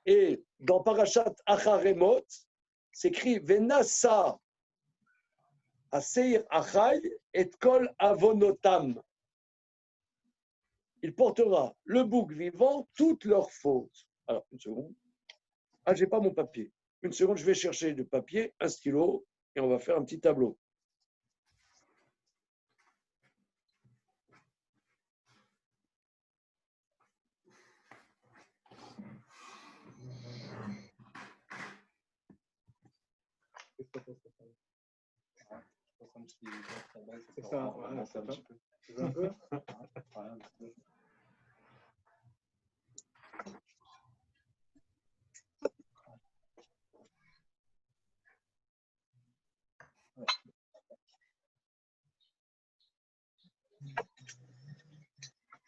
S1: Et dans Parashat Acharemot, c'est écrit Venasa Aseir Achai et Kol Avonotam. Il portera le bouc vivant toutes leurs fautes. Alors, une seconde. Ah, j'ai pas mon papier. Une seconde, je vais chercher du papier, un stylo, et on va faire un petit tableau.
S4: comme si la base,
S7: C'est ça, voilà, c'est ça. Tu veux un peu?
S4: Voilà.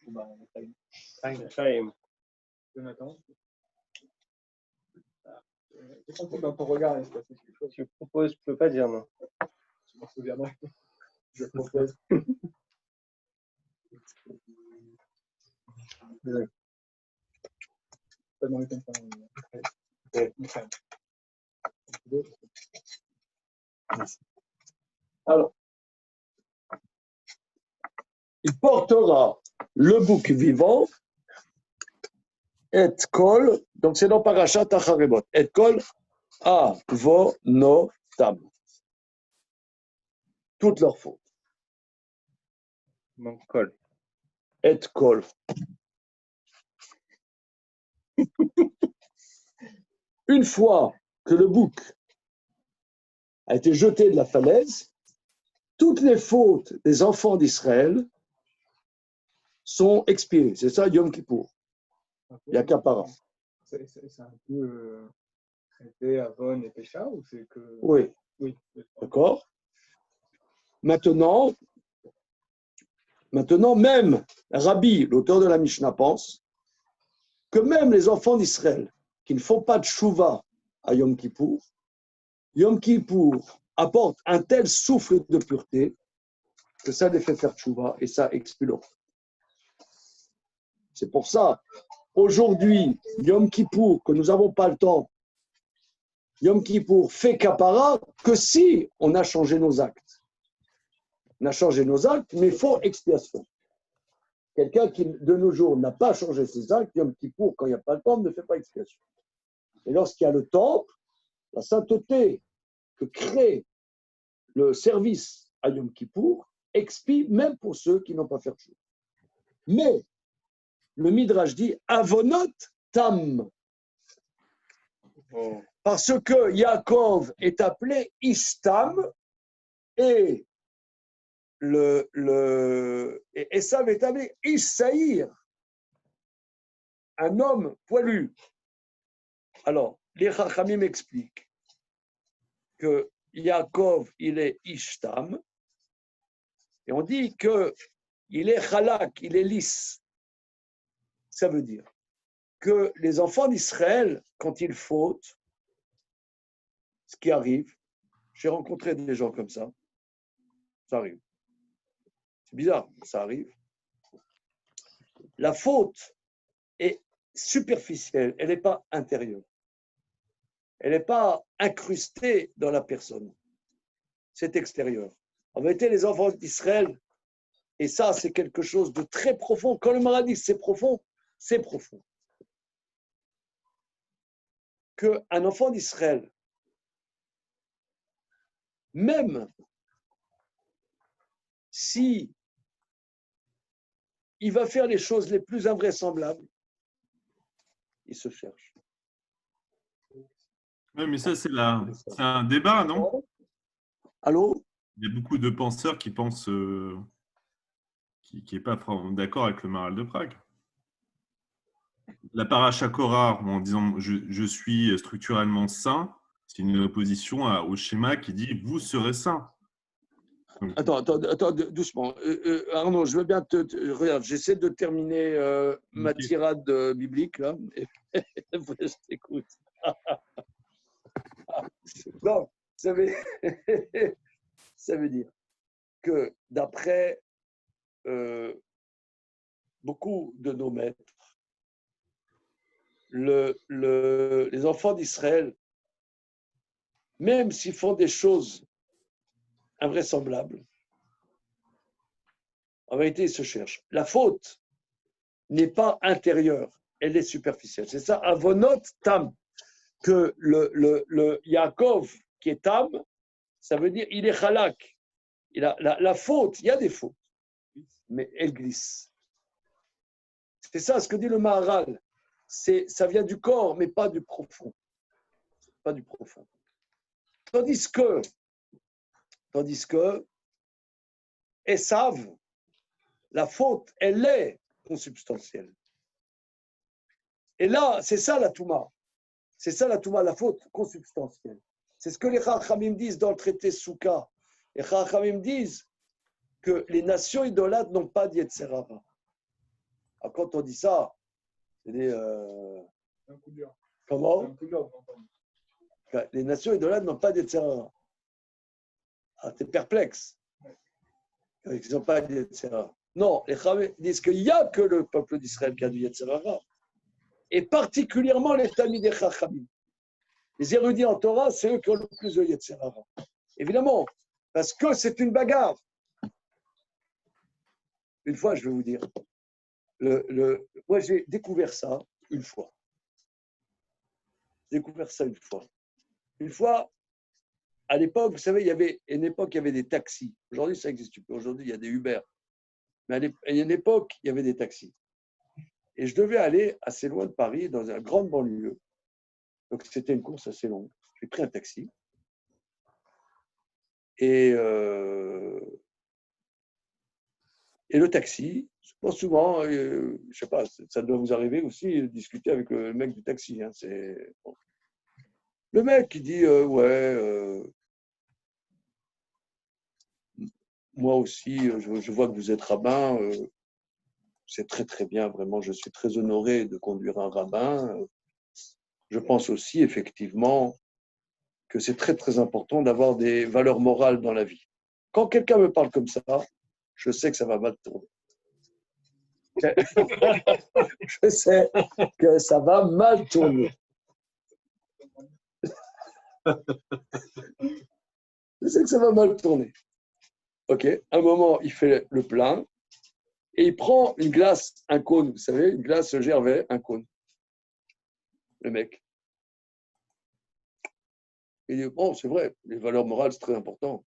S4: Bah, on a pas eu.
S3: Chaim.
S7: Jonathan? J'ai compris dans ton regard, il se passe quelque chose.
S3: Je propose, je peux pas dire non.
S7: Je m'en souviendrai. Je propose. Pas dans les comme ça.
S3: Ouais.
S1: Alors, il portera le bouc vivant, et kol, donc c'est dans Parashat Acharemot, et kol avonotam. Toutes leurs fautes.
S3: Mon col.
S1: Et kol. Une fois que le bouc a été jeté de la falaise, toutes les fautes des enfants d'Israël sont expirées. C'est ça, Yom Kippour. Il n'y a qu'Appara.
S7: C'est un peu traité Avon et Pécha ou c'est que.
S1: Oui,
S7: Oui.
S1: d'accord. Maintenant, même Rabbi, l'auteur de la Mishnah, pense que même les enfants d'Israël qui ne font pas de Shuvah à Yom Kippour apporte un tel souffle de pureté que ça les fait faire Shuvah et ça expule leur faute. C'est pour ça, aujourd'hui, Yom Kippour, que nous n'avons pas le temps, Yom Kippour fait Kapara que si on a changé nos actes. On a changé nos actes, mais il faut expiation. Quelqu'un qui, de nos jours, n'a pas changé ses actes, Yom Kippour, quand il n'y a pas le temps, ne fait pas expiation. Et lorsqu'il y a le temps, la sainteté que crée le service à Yom Kippour expie même pour ceux qui n'ont pas fait chose. Mais le Midrash dit Avonot Tam.
S3: Oh.
S1: Parce que Yaakov est appelé Istam et Esav est appelé Issaïr, un homme poilu. Alors, les Chachamim expliquent que Yaakov, il est Ishtam, et on dit qu'il est Chalak, il est lisse. Ça veut dire que les enfants d'Israël, quand ils fautent, ce qui arrive, j'ai rencontré des gens comme ça arrive. C'est bizarre, ça arrive. La faute est superficielle, elle n'est pas intérieure. Elle n'est pas incrustée dans la personne. C'est extérieur. En vérité, les enfants d'Israël, et ça, c'est quelque chose de très profond. Quand le Maharal dit c'est profond, c'est profond. Qu'un enfant d'Israël, même si il va faire les choses les plus invraisemblables, il se cherche.
S5: Oui, mais ça, c'est un débat, non?
S1: Allô?
S5: Il y a beaucoup de penseurs qui pensent qui n'est pas d'accord avec le Maharal de Prague. La paracha Korah, en disant je suis structurellement saint, c'est une opposition au schéma qui dit vous serez saint.
S1: Attends, doucement. Arnaud, je veux bien regarde, j'essaie de terminer ma tirade biblique, là. Je t'écoute. Non, ça veut dire que d'après beaucoup de nos maîtres, les enfants d'Israël, même s'ils font des choses invraisemblables, en vérité, ils se cherchent. La faute n'est pas intérieure, elle est superficielle. C'est ça, avonot tam, que le Yaakov qui est tam, ça veut dire il est chalak. La faute, il y a des fautes, mais elle glisse. C'est ça ce que dit le Maharal. Ça vient du corps, mais pas du profond. Pas du profond. Tandis que Esav, la faute, elle est consubstantielle. Et là, c'est ça la Touma. C'est ça la Touma, la faute consubstantielle. C'est ce que les Chachamim disent dans le traité Souka. Les Chachamim disent que les nations idolâtres n'ont pas d'Yetzer Hara. Alors, quand on dit ça, c'est des.
S7: C'est un coup dur.
S1: Comment?
S7: C'est un coup dur, j'entends.
S1: Les nations idolâtres n'ont pas d'Yetzer Hara. Ah, t'es perplexe. Ils n'ont pas d'Yetzer Hara. Non, les Chachamim disent qu'il n'y a que le peuple d'Israël qui a du Yetzer Hara. Et particulièrement les Talmidei des Chachamim. Les érudits en Torah, c'est eux qui ont le plus de Yetzer Hara. Évidemment, parce que c'est une bagarre. Une fois, je vais vous dire, moi j'ai découvert ça une fois. J'ai découvert ça une fois. Une fois, à l'époque, vous savez, il y avait des taxis. Aujourd'hui, ça n'existe plus. Aujourd'hui, il y a des Uber. Mais à une époque, il y avait des taxis. Et je devais aller assez loin de Paris, dans une grande banlieue. Donc, c'était une course assez longue. J'ai pris un taxi. Et le taxi, souvent, je ne sais pas, ça doit vous arriver aussi, de discuter avec le mec du taxi. Hein, bon. Le mec qui dit moi aussi, je vois que vous êtes rabbin, c'est très très bien, vraiment, je suis très honoré de conduire un rabbin. Je pense aussi, effectivement, que c'est très très important d'avoir des valeurs morales dans la vie. Quand quelqu'un me parle comme ça, je sais que ça va mal tourner. Je sais que ça va mal tourner. Je sais que ça va mal tourner. Ok, un moment, il fait le plein et il prend une glace, un cône, vous savez, une glace Gervais, un cône. Le mec. Il dit, bon, c'est vrai, les valeurs morales, c'est très important.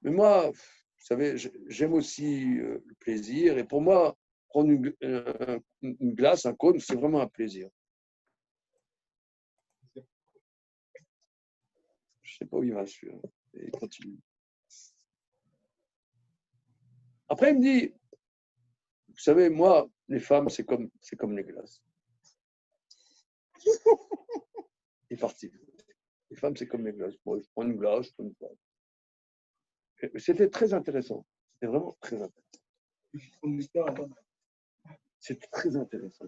S1: Mais moi, vous savez, j'aime aussi le plaisir. Et pour moi, prendre une glace, un cône, c'est vraiment un plaisir. Je ne sais pas où il va, celui-là. Et il continue. Après, il me dit, vous savez, moi, les femmes, c'est comme les glaces. Il est parti. Les femmes, c'est comme les glaces. Bon, je prends une glace, je prends une glace. C'était très intéressant. C'était vraiment très intéressant. C'était très intéressant.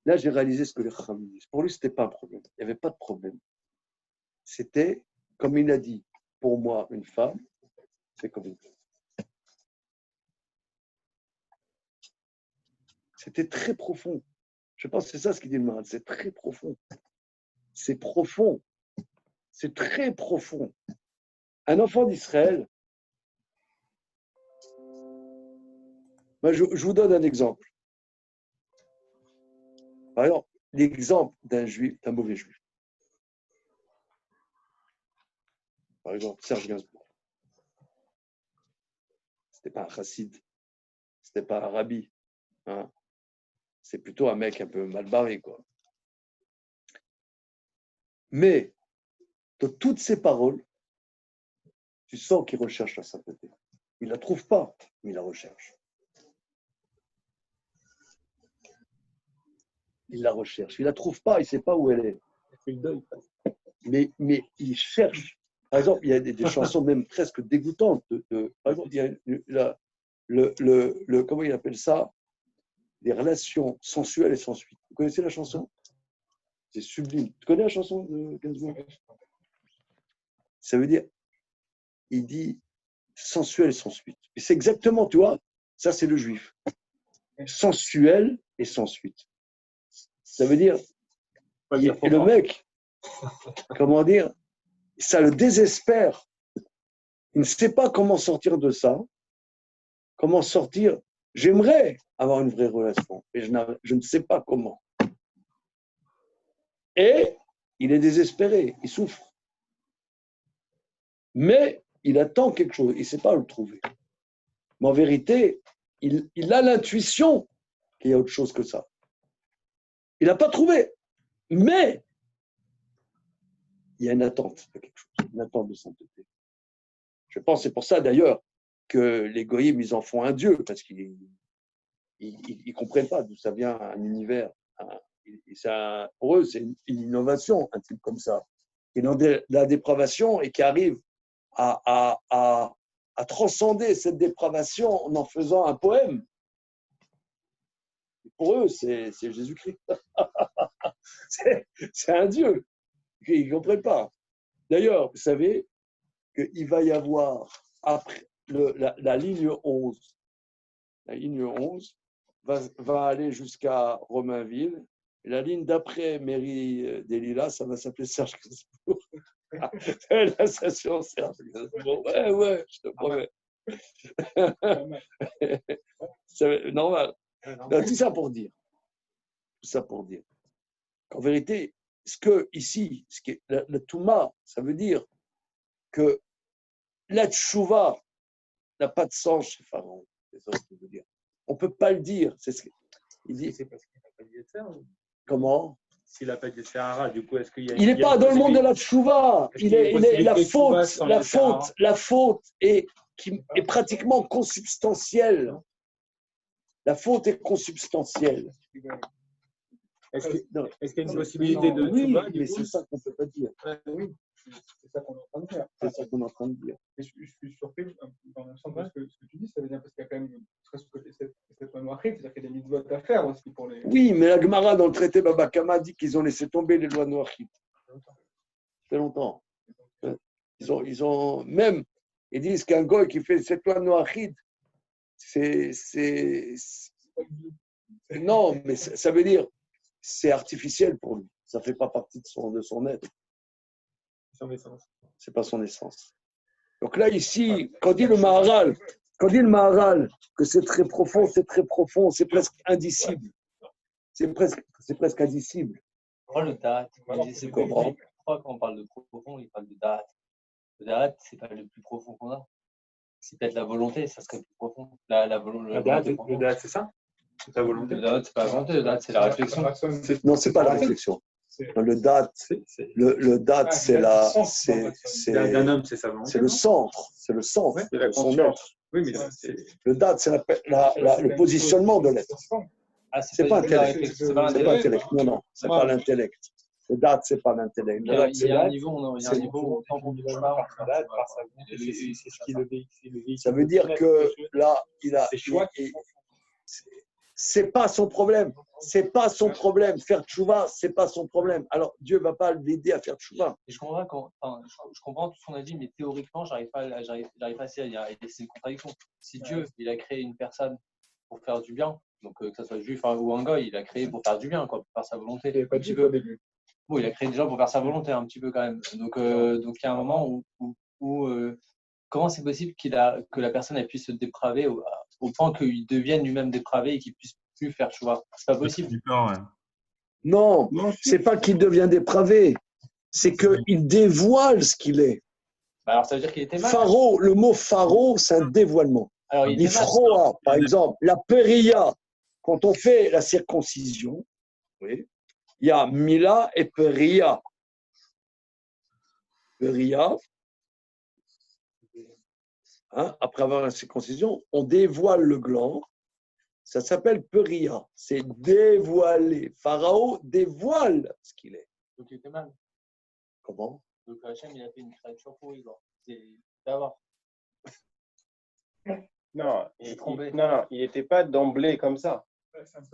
S1: Là, j'ai réalisé ce que les Chachamim disent. Pour lui, ce n'était pas un problème. Il n'y avait pas de problème. C'était, comme il a dit, pour moi, une femme, c'est comme une glace. C'était très profond. Je pense que c'est ça ce qu'il dit le Maharal. C'est très profond. C'est profond. C'est très profond. Un enfant d'Israël, je vous donne un exemple. Par exemple, l'exemple d'un juif, d'un mauvais juif. Par exemple, Serge Gainsbourg. C'était pas un chassid, c'était pas un rabbi. Hein. C'est plutôt un mec un peu mal barré, quoi. Mais de toutes ces paroles, tu sens qu'il recherche la sainteté. Il ne la trouve pas, mais il la recherche. Il la recherche. Il ne la trouve pas, il ne sait pas où elle est. Mais il cherche. Par exemple, il y a des chansons même presque dégoûtantes. Par exemple, il y a comment il appelle ça? Des relations sensuelles et sans suite. Vous connaissez la chanson? C'est sublime. Tu connais la chanson de Gainsbourg? Ça veut dire, il dit sensuel et sans suite. Et c'est exactement, tu vois, ça c'est le juif. Sensuel et sans suite. Ça veut dire, et le mec, comment dire, ça le désespère. Il ne sait pas comment sortir de ça. Comment sortir. J'aimerais avoir une vraie relation, mais je ne sais pas comment. Et il est désespéré, il souffre. Mais il attend quelque chose, il ne sait pas où le trouver. Mais en vérité, il a l'intuition qu'il y a autre chose que ça. Il n'a pas trouvé, mais il y a une attente de quelque chose, une attente de sainteté. Je pense, c'est pour ça d'ailleurs, que les goyim, ils en font un dieu, parce qu'ils ne comprennent pas d'où ça vient un univers. Et ça, pour eux, c'est une innovation, un type comme ça, qui est dans la dépravation et qui arrive à transcender cette dépravation en faisant un poème. Et pour eux, c'est Jésus-Christ. C'est un dieu. Ils ne comprennent pas. D'ailleurs, vous savez qu'il va y avoir, après la ligne 11, la ligne 11 va aller jusqu'à Romainville. Et la ligne d'après Mairie des Lilas, ça va s'appeler Serge Gainsbourg. La station Serge Gainsbourg. Ouais, je te promets. C'est normal. Non, tout ça pour dire qu'en vérité, ici, la Touma, ça veut dire que la tchouva n'a pas de sens chez Pharaon. C'est ça ce que je veux dire. On ne peut pas le dire. Il dit.
S8: C'est parce qu'il n'a pas dit ça.
S1: Comment?
S8: S'il n'a pas dit Sahara, du coup, est-ce qu'il y a.
S1: Il n'est pas dans le monde de la tchouva. La faute est pratiquement consubstantielle. La faute est consubstantielle.
S8: Est-ce qu'il y a une possibilité de
S1: oui,
S8: tchouva,
S1: mais c'est ça qu'on ne peut pas dire.
S7: Oui, c'est ça qu'on est en train de faire.
S1: C'est ça qu'on est en train de dire.
S7: Et je suis surpris dans le sens de ce que tu dis, ça veut dire parce qu'il y a quand même cette loi noire, c'est-à-dire qu'il y a des mitzvot à faire aussi pour les.
S1: Oui, mais la Gemara dans le traité Baba Kama dit qu'ils ont laissé tomber les lois noachites. Ça fait longtemps. Ils ont même, ils disent qu'un goy qui fait cette loi noachite, non, mais ça veut dire c'est artificiel pour lui. Ça ne fait pas partie de son être. C'est pas son essence. Donc là, ici, quand dit le Maharal que c'est très profond, c'est presque indicible. C'est presque indicible.
S4: Pourquoi le date? Pourquoi quand on parle de profond, il parle de date? Le date, c'est pas le plus profond qu'on a. C'est peut-être la volonté, ça serait plus profond.
S8: Le date, c'est ça? C'est ta volonté?
S4: Le date, c'est pas la volonté, le date, c'est la réflexion.
S1: Non, c'est pas la réflexion. Le date, c'est le centre, c'est le centre de son être.
S8: Oui, mais
S1: le date, c'est le positionnement de l'être. C'est pas intellect. C'est pas intellect. Non, c'est pas l'intellect. Le date, c'est pas l'intellect.
S4: Il y a un niveau où tant qu'on ne touche pas,
S8: c'est ce qui le véhicule.
S1: Ça veut dire que là, c'est pas son problème. C'est pas son problème. Faire tchouva, c'est pas son problème. Alors, Dieu va pas l'aider à faire tchouva.
S4: Je comprends tout ce qu'on a dit, mais théoriquement, j'arrive pas à s'y dire. C'est une contradiction. Si Dieu, il a créé une personne pour faire du bien, donc que ce soit juif ou un goy, il a créé pour faire du bien, pour faire sa volonté.
S7: Il n'y avait pas de Dieu au début.
S4: Bon, il a créé des gens pour faire sa volonté, un petit peu quand même. Donc il y a un moment où comment c'est possible que la personne elle puisse se dépraver au point qu'il devienne lui-même dépravé et qu'il puisse plus faire tchouva. C'est pas possible.
S1: Non, c'est pas qu'il devient dépravé, c'est qu'il dévoile ce qu'il est.
S4: Alors ça veut dire qu'il était mal.
S1: Pharaon, le mot pharaon, c'est un dévoilement.
S4: Alors il
S1: froa, par exemple, la péria, quand on fait la circoncision, oui, il y a Mila et Péria. Péria, après avoir la circoncision, on dévoile le gland. Ça s'appelle Péria. C'est dévoiler. Pharaon dévoile ce qu'il est.
S4: Donc il était mal.
S1: Comment?
S4: Donc Hachem, il a fait une créature pourrie. C'est d'abord.
S3: Non, il n'était pas d'emblée comme ça.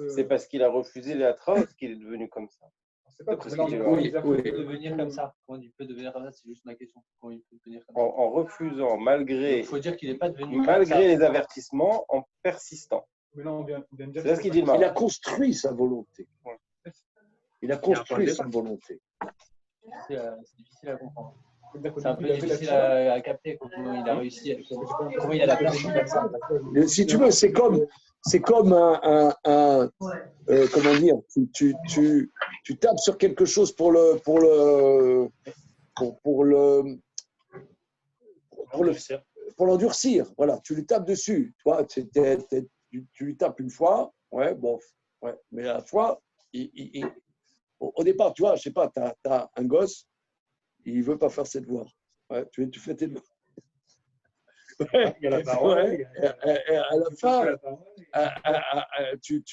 S3: C'est parce qu'il a refusé la trace qu'il est devenu comme ça.
S7: C'est pas parce qu'il
S4: peut devenir comme ça. Comment il peut devenir comme ça? C'est juste ma question. Comment il peut devenir comme ça?
S3: En refusant, malgré.
S4: Il faut dire qu'il n'est pas devenu.
S3: Malgré les avertissements, en persistant.
S7: C'est
S3: ce qu'il dit.
S1: Il a construit sa volonté. Il a construit sa volonté.
S4: C'est difficile à comprendre. C'est un peu difficile à capter comment il a réussi, comment il a la place de faire ça.
S1: Si tu veux, c'est comme comment dire, tu tapes sur quelque chose pour l'endurcir. Voilà, tu lui tapes dessus. Toi, tu lui tapes une fois, ouais, bon, ouais, mais à la fois, au départ, tu vois, je sais pas, tu as un gosse, il veut pas faire ses devoirs. Ouais, tu fais tes devoirs. Ouais,
S8: Il y a la parole.
S1: ouais. Et à la fin,
S8: La parole.
S1: tu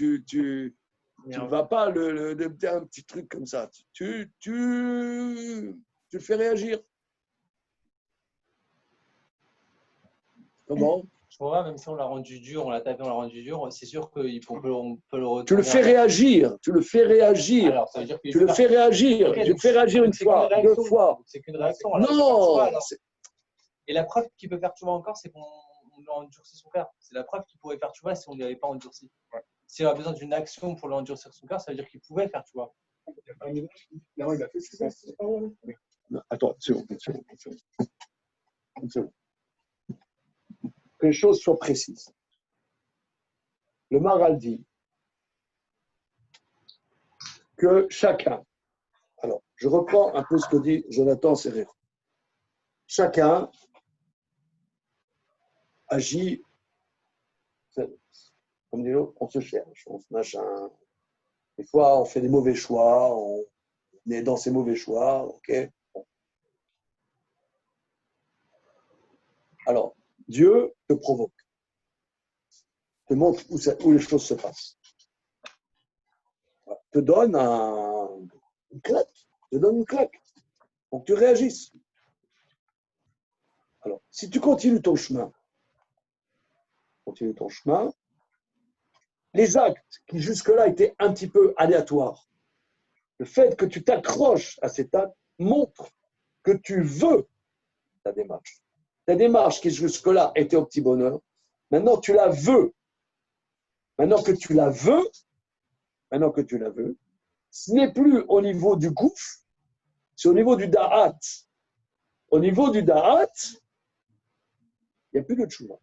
S1: ne vas pas le dire un petit truc comme ça. Tu le fais réagir. Comment?
S4: Je crois, même si on l'a rendu dur, on l'a tapé, on l'a rendu dur, c'est sûr qu'on peut le retourner.
S1: Tu le fais réagir. Tu le fais réagir.
S4: Alors, ça veut dire
S1: Tu le fais réagir.
S4: Ok,
S1: Tu le fais réagir une
S4: c'est qu'une
S1: fois, deux
S4: réaction.
S1: fois.
S4: C'est qu'une réaction. Alors,
S1: Non.
S4: alors. Et la preuve qu'il peut faire tu vois encore, c'est qu'on a endurci son cœur. C'est la preuve qu'il pourrait faire tu vois si on ne l'avait pas endurci. Ouais. S'il a besoin d'une action pour l'endurcir son cœur, ça veut dire qu'il pouvait faire tu vois.
S7: Il a fait ce cette parole.
S1: Non, attends, une seconde. Que les choses soient précises. Le Maharal dit que chacun, alors je reprends un peu ce que dit Jonathan Serrero, chacun agit, comme dit l'autre, on se cherche, on se machin. Des fois, on fait des mauvais choix, on est dans ces mauvais choix, ok. Bon. Alors, Dieu te provoque, te montre où les choses se passent, te donne une claque, donc tu réagisses. Alors, si tu continues ton chemin, les actes qui jusque-là étaient un petit peu aléatoires, le fait que tu t'accroches à cet acte montre que tu veux ta démarche. Ta démarche qui jusque-là était au petit bonheur, maintenant tu la veux. Maintenant que tu la veux, ce n'est plus au niveau du gouffre, c'est au niveau du da'at. Au niveau du da'at, il n'y a plus de tchouva.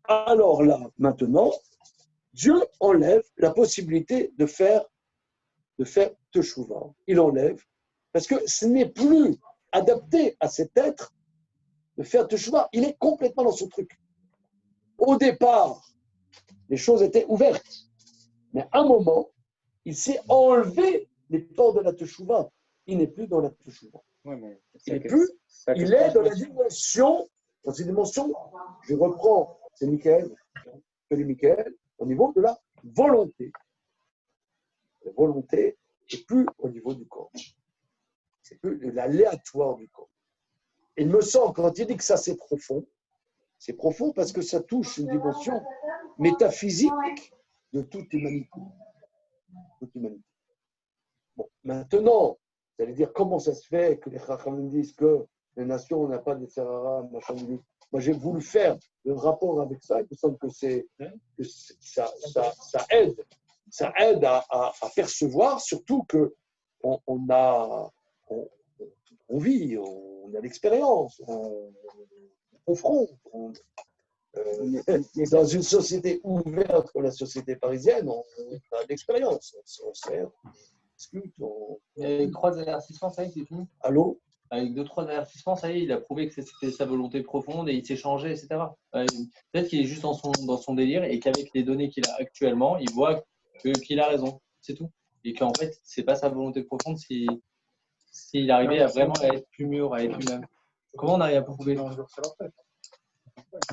S1: Alors là, maintenant, Dieu enlève la possibilité de faire teshuvah. Il enlève, parce que ce n'est plus adapté à cet être de faire teshuvah. Il est complètement dans son truc. Au départ, les choses étaient ouvertes. Mais à un moment, il s'est enlevé les portes de la teshuvah. Il n'est plus dans la teshuvah.
S3: Ouais,
S1: Il est dans la dimension, je reprends, c'est Michael, au niveau de la volonté. La volonté n'est plus au niveau du corps. C'est plus de l'aléatoire du corps. Il me semble, quand il dit que ça c'est profond parce que ça touche une dimension métaphysique de toute humanité. Bon, maintenant, vous allez dire comment ça se fait que les Chachamim disent que les nations n'ont pas de Serara, machin. Moi, j'ai voulu faire le rapport avec ça. Il me semble que ça aide à percevoir, surtout que on vit, on a l'expérience, on confronte. Dans une société ouverte comme la société parisienne, on a de l'expérience. On sert, on discute.
S4: Et 3 avertissements, ça y est, c'est fini.
S1: Allô?
S4: Avec 2-3 avertissements, ça y est, il a prouvé que c'était sa volonté profonde et il s'est changé, etc. Peut-être qu'il est juste dans son délire et qu'avec les données qu'il a actuellement, il voit qu'il a raison, c'est tout. Et qu'en fait, c'est pas sa volonté profonde s'il arrivait à vraiment être plus mûr, à être lui-même. Comment on arrive à prouver?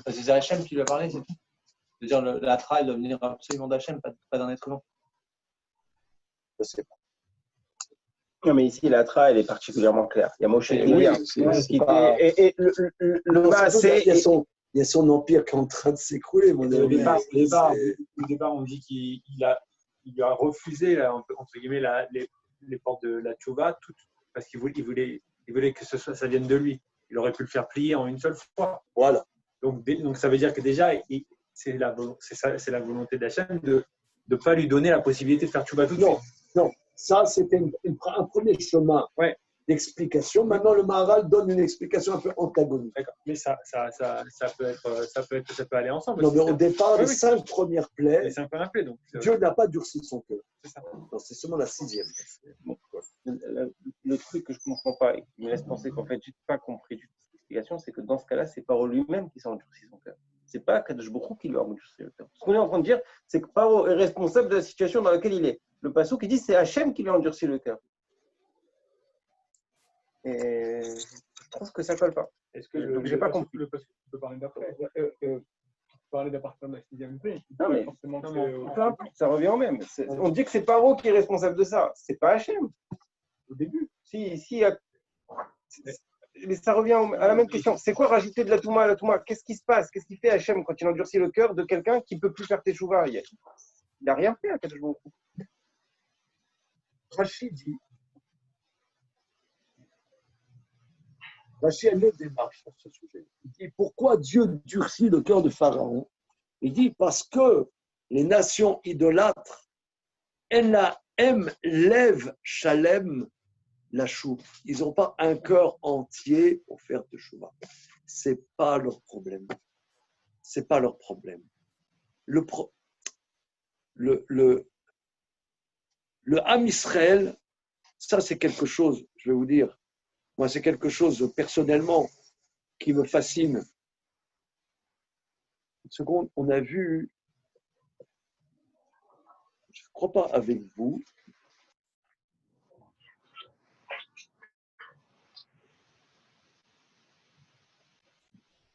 S4: C'est Hachem qui lui a parlé, c'est tout. C'est-à-dire la tra, elle doit venir absolument d'Hachem, pas d'un être humain.
S1: Je sais pas.
S3: Non, mais ici, la tra, elle est particulièrement claire. Il y a Moshe et
S1: Oui,
S3: Miriam.
S1: et il y a son empire qui est en train de s'écrouler. Au
S8: départ, on dit qu'il lui a refusé, là, entre guillemets, les portes de la tchouva, parce qu'il voulait que ça vienne de lui. Il aurait pu le faire plier en une seule fois.
S1: Voilà.
S8: Donc ça veut dire que déjà, c'est la volonté d'Hachem de ne pas lui donner la possibilité de faire tchouva tout de suite.
S1: Non. Ça, c'était un premier chemin d'explication. Maintenant, le Maharal donne une explication un peu antagonique.
S8: D'accord. Mais ça peut aller ensemble.
S1: Non, mais au départ, les 5 premières plaies,
S8: donc,
S1: Dieu n'a pas durci son cœur.
S8: C'est ça.
S1: Non, c'est seulement la 6e.
S3: Bon, le truc que je ne comprends pas et qui me laisse penser qu'en fait, je n'ai pas compris du tout cette explication, c'est que dans ce cas-là, c'est Paro lui-même qui s'est endurci son cœur. Ce n'est pas Kadosh Baruch Hu qui lui a endurci le cœur. Ce qu'on est en train de dire, c'est que Paro est responsable de la situation dans laquelle il est. Le passouk qui dit c'est Hachem qui lui a endurci le cœur. Et trouve que ça colle pas.
S7: Est-ce que
S3: Donc, j'ai pas compris.
S7: le passage, tu peux parler d'après. Parler d'à partir de la 6e paix.
S3: Non, mais-
S7: forcément
S8: non,
S7: que c'est
S8: mais-
S3: Peu importe, ça revient au même. On dit que c'est Paro qui est responsable de ça. C'est pas Hachem.
S7: au début.
S3: Mais ça revient à la même question. C'est quoi rajouter de la Touma à la Touma? Qu'est-ce qui se passe? Qu'est-ce qu'il fait Hachem quand il endurcit le cœur de quelqu'un qui ne peut plus faire Teshuvah? Il n'a rien fait à Kadosh Baruch Hu.
S1: Rachid dit, Rachid a une démarche sur ce sujet. Il dit pourquoi Dieu durcit le cœur de Pharaon? Il dit parce que les nations idolâtres, Enahem lève Shalem la chou. Ils n'ont pas un cœur entier pour faire de chouva. C'est pas leur problème. C'est pas leur problème. Le Ham Israël, ça c'est quelque chose, je vais vous dire, moi c'est quelque chose personnellement qui me fascine. Une seconde, on a vu, je ne crois pas avec vous,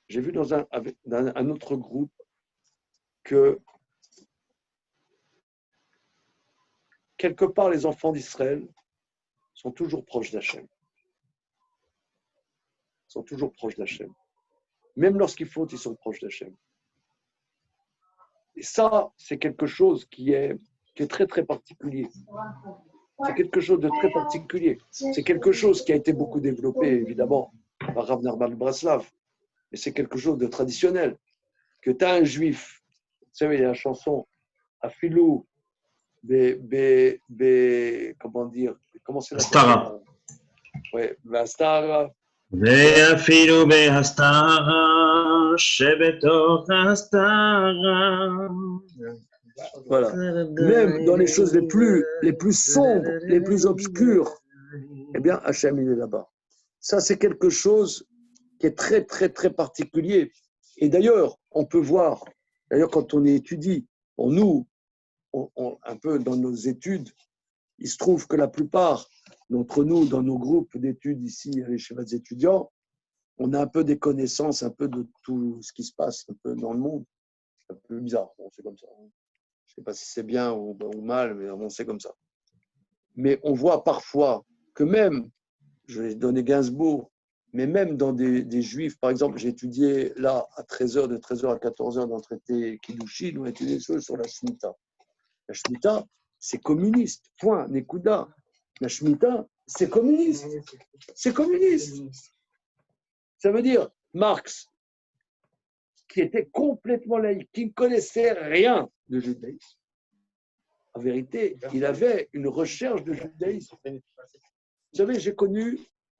S1: j'ai vu dans un autre groupe que quelque part les enfants d'Israël sont toujours proches d'Hachem. Sont toujours proches d'Hachem. Même lorsqu'ils font, ils sont proches d'Hachem. Et ça, c'est quelque chose qui est très, très particulier. C'est quelque chose de très particulier. C'est quelque chose qui a été beaucoup développé, évidemment, par Rav Narman Braslav. Mais c'est quelque chose de traditionnel. Que tu as un juif, vous savez, il y a la chanson Afilou, comment dire, comment c'est la
S2: Astara.
S1: Oui, Astara.
S2: ואפילו בהסתרה שבתוך ההסתרה.
S1: Voilà. Même dans les choses les plus sombres, les plus obscures, eh bien, Hachem, il est là-bas. Ça, c'est quelque chose qui est très, très, très particulier. Et d'ailleurs, on peut voir, d'ailleurs, quand on étudie, un peu dans nos études, il se trouve que la plupart d'entre nous, dans nos groupes d'études ici, à l'échelle des étudiants, on a un peu des connaissances, un peu de tout ce qui se passe un peu dans le monde. C'est un peu bizarre, bon, c'est comme ça. Je ne sais pas si c'est bien ou mal, mais bon, c'est comme ça. Mais on voit parfois que même, je vais donner Gainsbourg, mais même dans des juifs, par exemple, j'ai étudié là à 13h, de 13h à 14h dans le traité Kiddushin, on a étudié des choses sur la Shemitah. La Shemitah, c'est communiste, point, Nekuda. La Shemitah, c'est communiste. C'est communiste. Ça veut dire Marx, qui était complètement laïque, qui ne connaissait rien de judaïsme. En vérité, il avait une recherche de judaïsme. Vous savez, j'ai connu,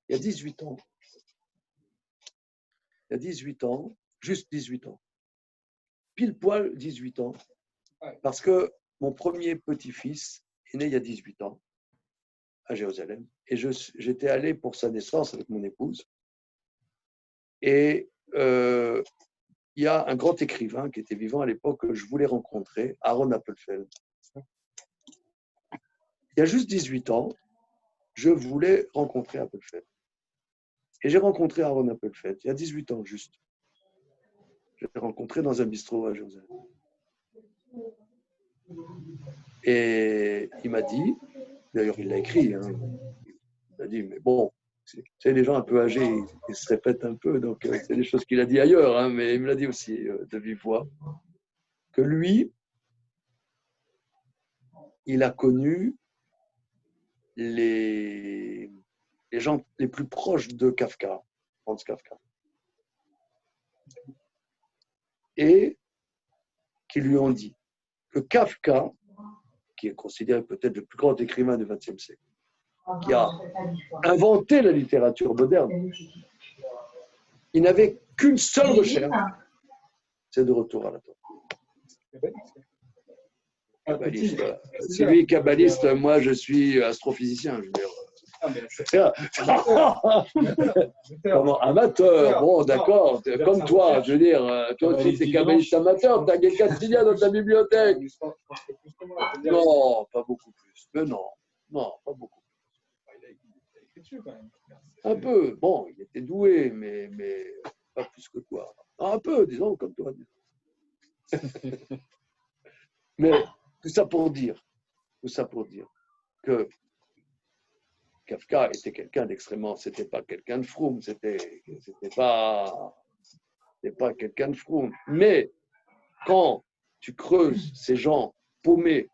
S1: il y a 18 ans, juste 18 ans, pile poil 18 ans, parce que mon premier petit-fils est né il y a 18 ans à Jérusalem, et j'étais allé pour sa naissance avec mon épouse, et il y a un grand écrivain qui était vivant à l'époque que je voulais rencontrer, Aaron Appelfeld. Il y a juste 18 ans, je voulais rencontrer Appelfeld. Et j'ai rencontré Aaron Appelfeld, il y a 18 ans juste. Je l'ai rencontré dans un bistrot à Jérusalem. Et il m'a dit, d'ailleurs il l'a écrit, hein, il m'a dit, mais bon, c'est les gens un peu âgés, ils se répètent un peu, donc c'est des choses qu'il a dit ailleurs, hein, mais il me l'a dit aussi de vive voix, que lui, il a connu les gens les plus proches de Kafka, Franz Kafka, et qui lui ont dit que Kafka, qui est considéré peut-être le plus grand écrivain du XXe siècle, qui a inventé la littérature moderne, il n'avait qu'une seule recherche, c'est de retour à la Torah. Kabbaliste. Si lui est kabbaliste, moi je suis astrophysicien. Je veux dire. Comment, amateur, bon d'accord, comme toi, je veux dire, toi aussi tu es kabbaliste amateur, tu as quelqu'un de signé dans ta bibliothèque. Non, pas beaucoup plus. Mais non, pas beaucoup.
S7: Il a écrit dessus quand même.
S1: Un peu. Bon, il était doué, mais pas plus que toi. Un peu, disons, comme toi. Mais tout ça pour dire que Kafka était quelqu'un d'extrêmement, c'était pas quelqu'un de froum, c'était pas quelqu'un de froum. Mais quand tu creuses ces gens paumés,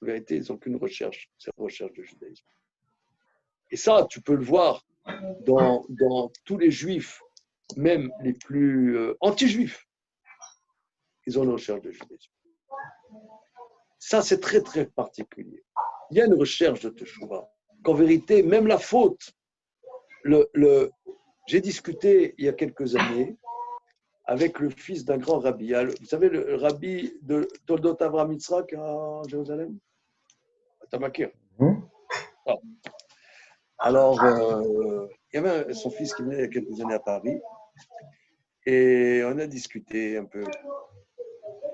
S1: en vérité, ils n'ont qu'une recherche, c'est la recherche du judaïsme. Et ça, tu peux le voir dans tous les juifs, même les plus anti-juifs, ils ont une recherche du judaïsme. Ça, c'est très, très particulier. Il y a une recherche de Teshuvah. Qu'en vérité, même la faute, j'ai discuté il y a quelques années avec le fils d'un grand rabbi. Vous savez, le rabbi de Toldot Avraham Yitzhak à Jérusalem, à Tamakir. Alors, il y avait son fils qui venait il y a quelques années à Paris et on a discuté un peu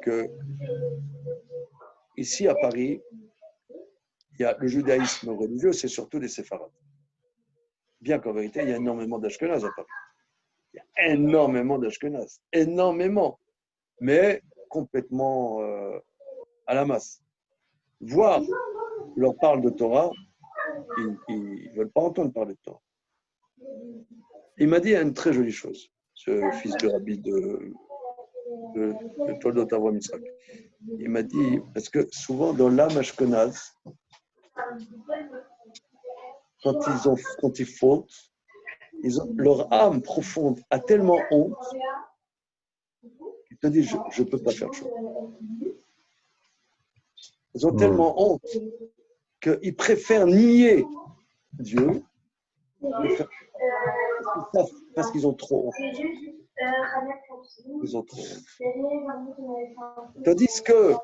S1: que ici à Paris, il y a le judaïsme religieux, c'est surtout les séfarades. Bien qu'en vérité, il y a énormément d'Ashkenaz à Paris. Il y a énormément d'Ashkenaz. Énormément. Mais complètement à la masse. Voire, on leur parle de Torah, ils ne veulent pas entendre parler de Torah. Il m'a dit une très jolie chose, ce fils de rabbi de Toldot Avraham Yitzhak. Il m'a dit, parce que souvent dans l'âme ashkenaz, quand ils fautent, leur âme profonde a tellement honte qu'ils te disent je ne peux pas faire de choses. Ils ont tellement honte qu'ils préfèrent nier Dieu parce qu'ils ont trop honte. Ils ont trop honte. Tandis que,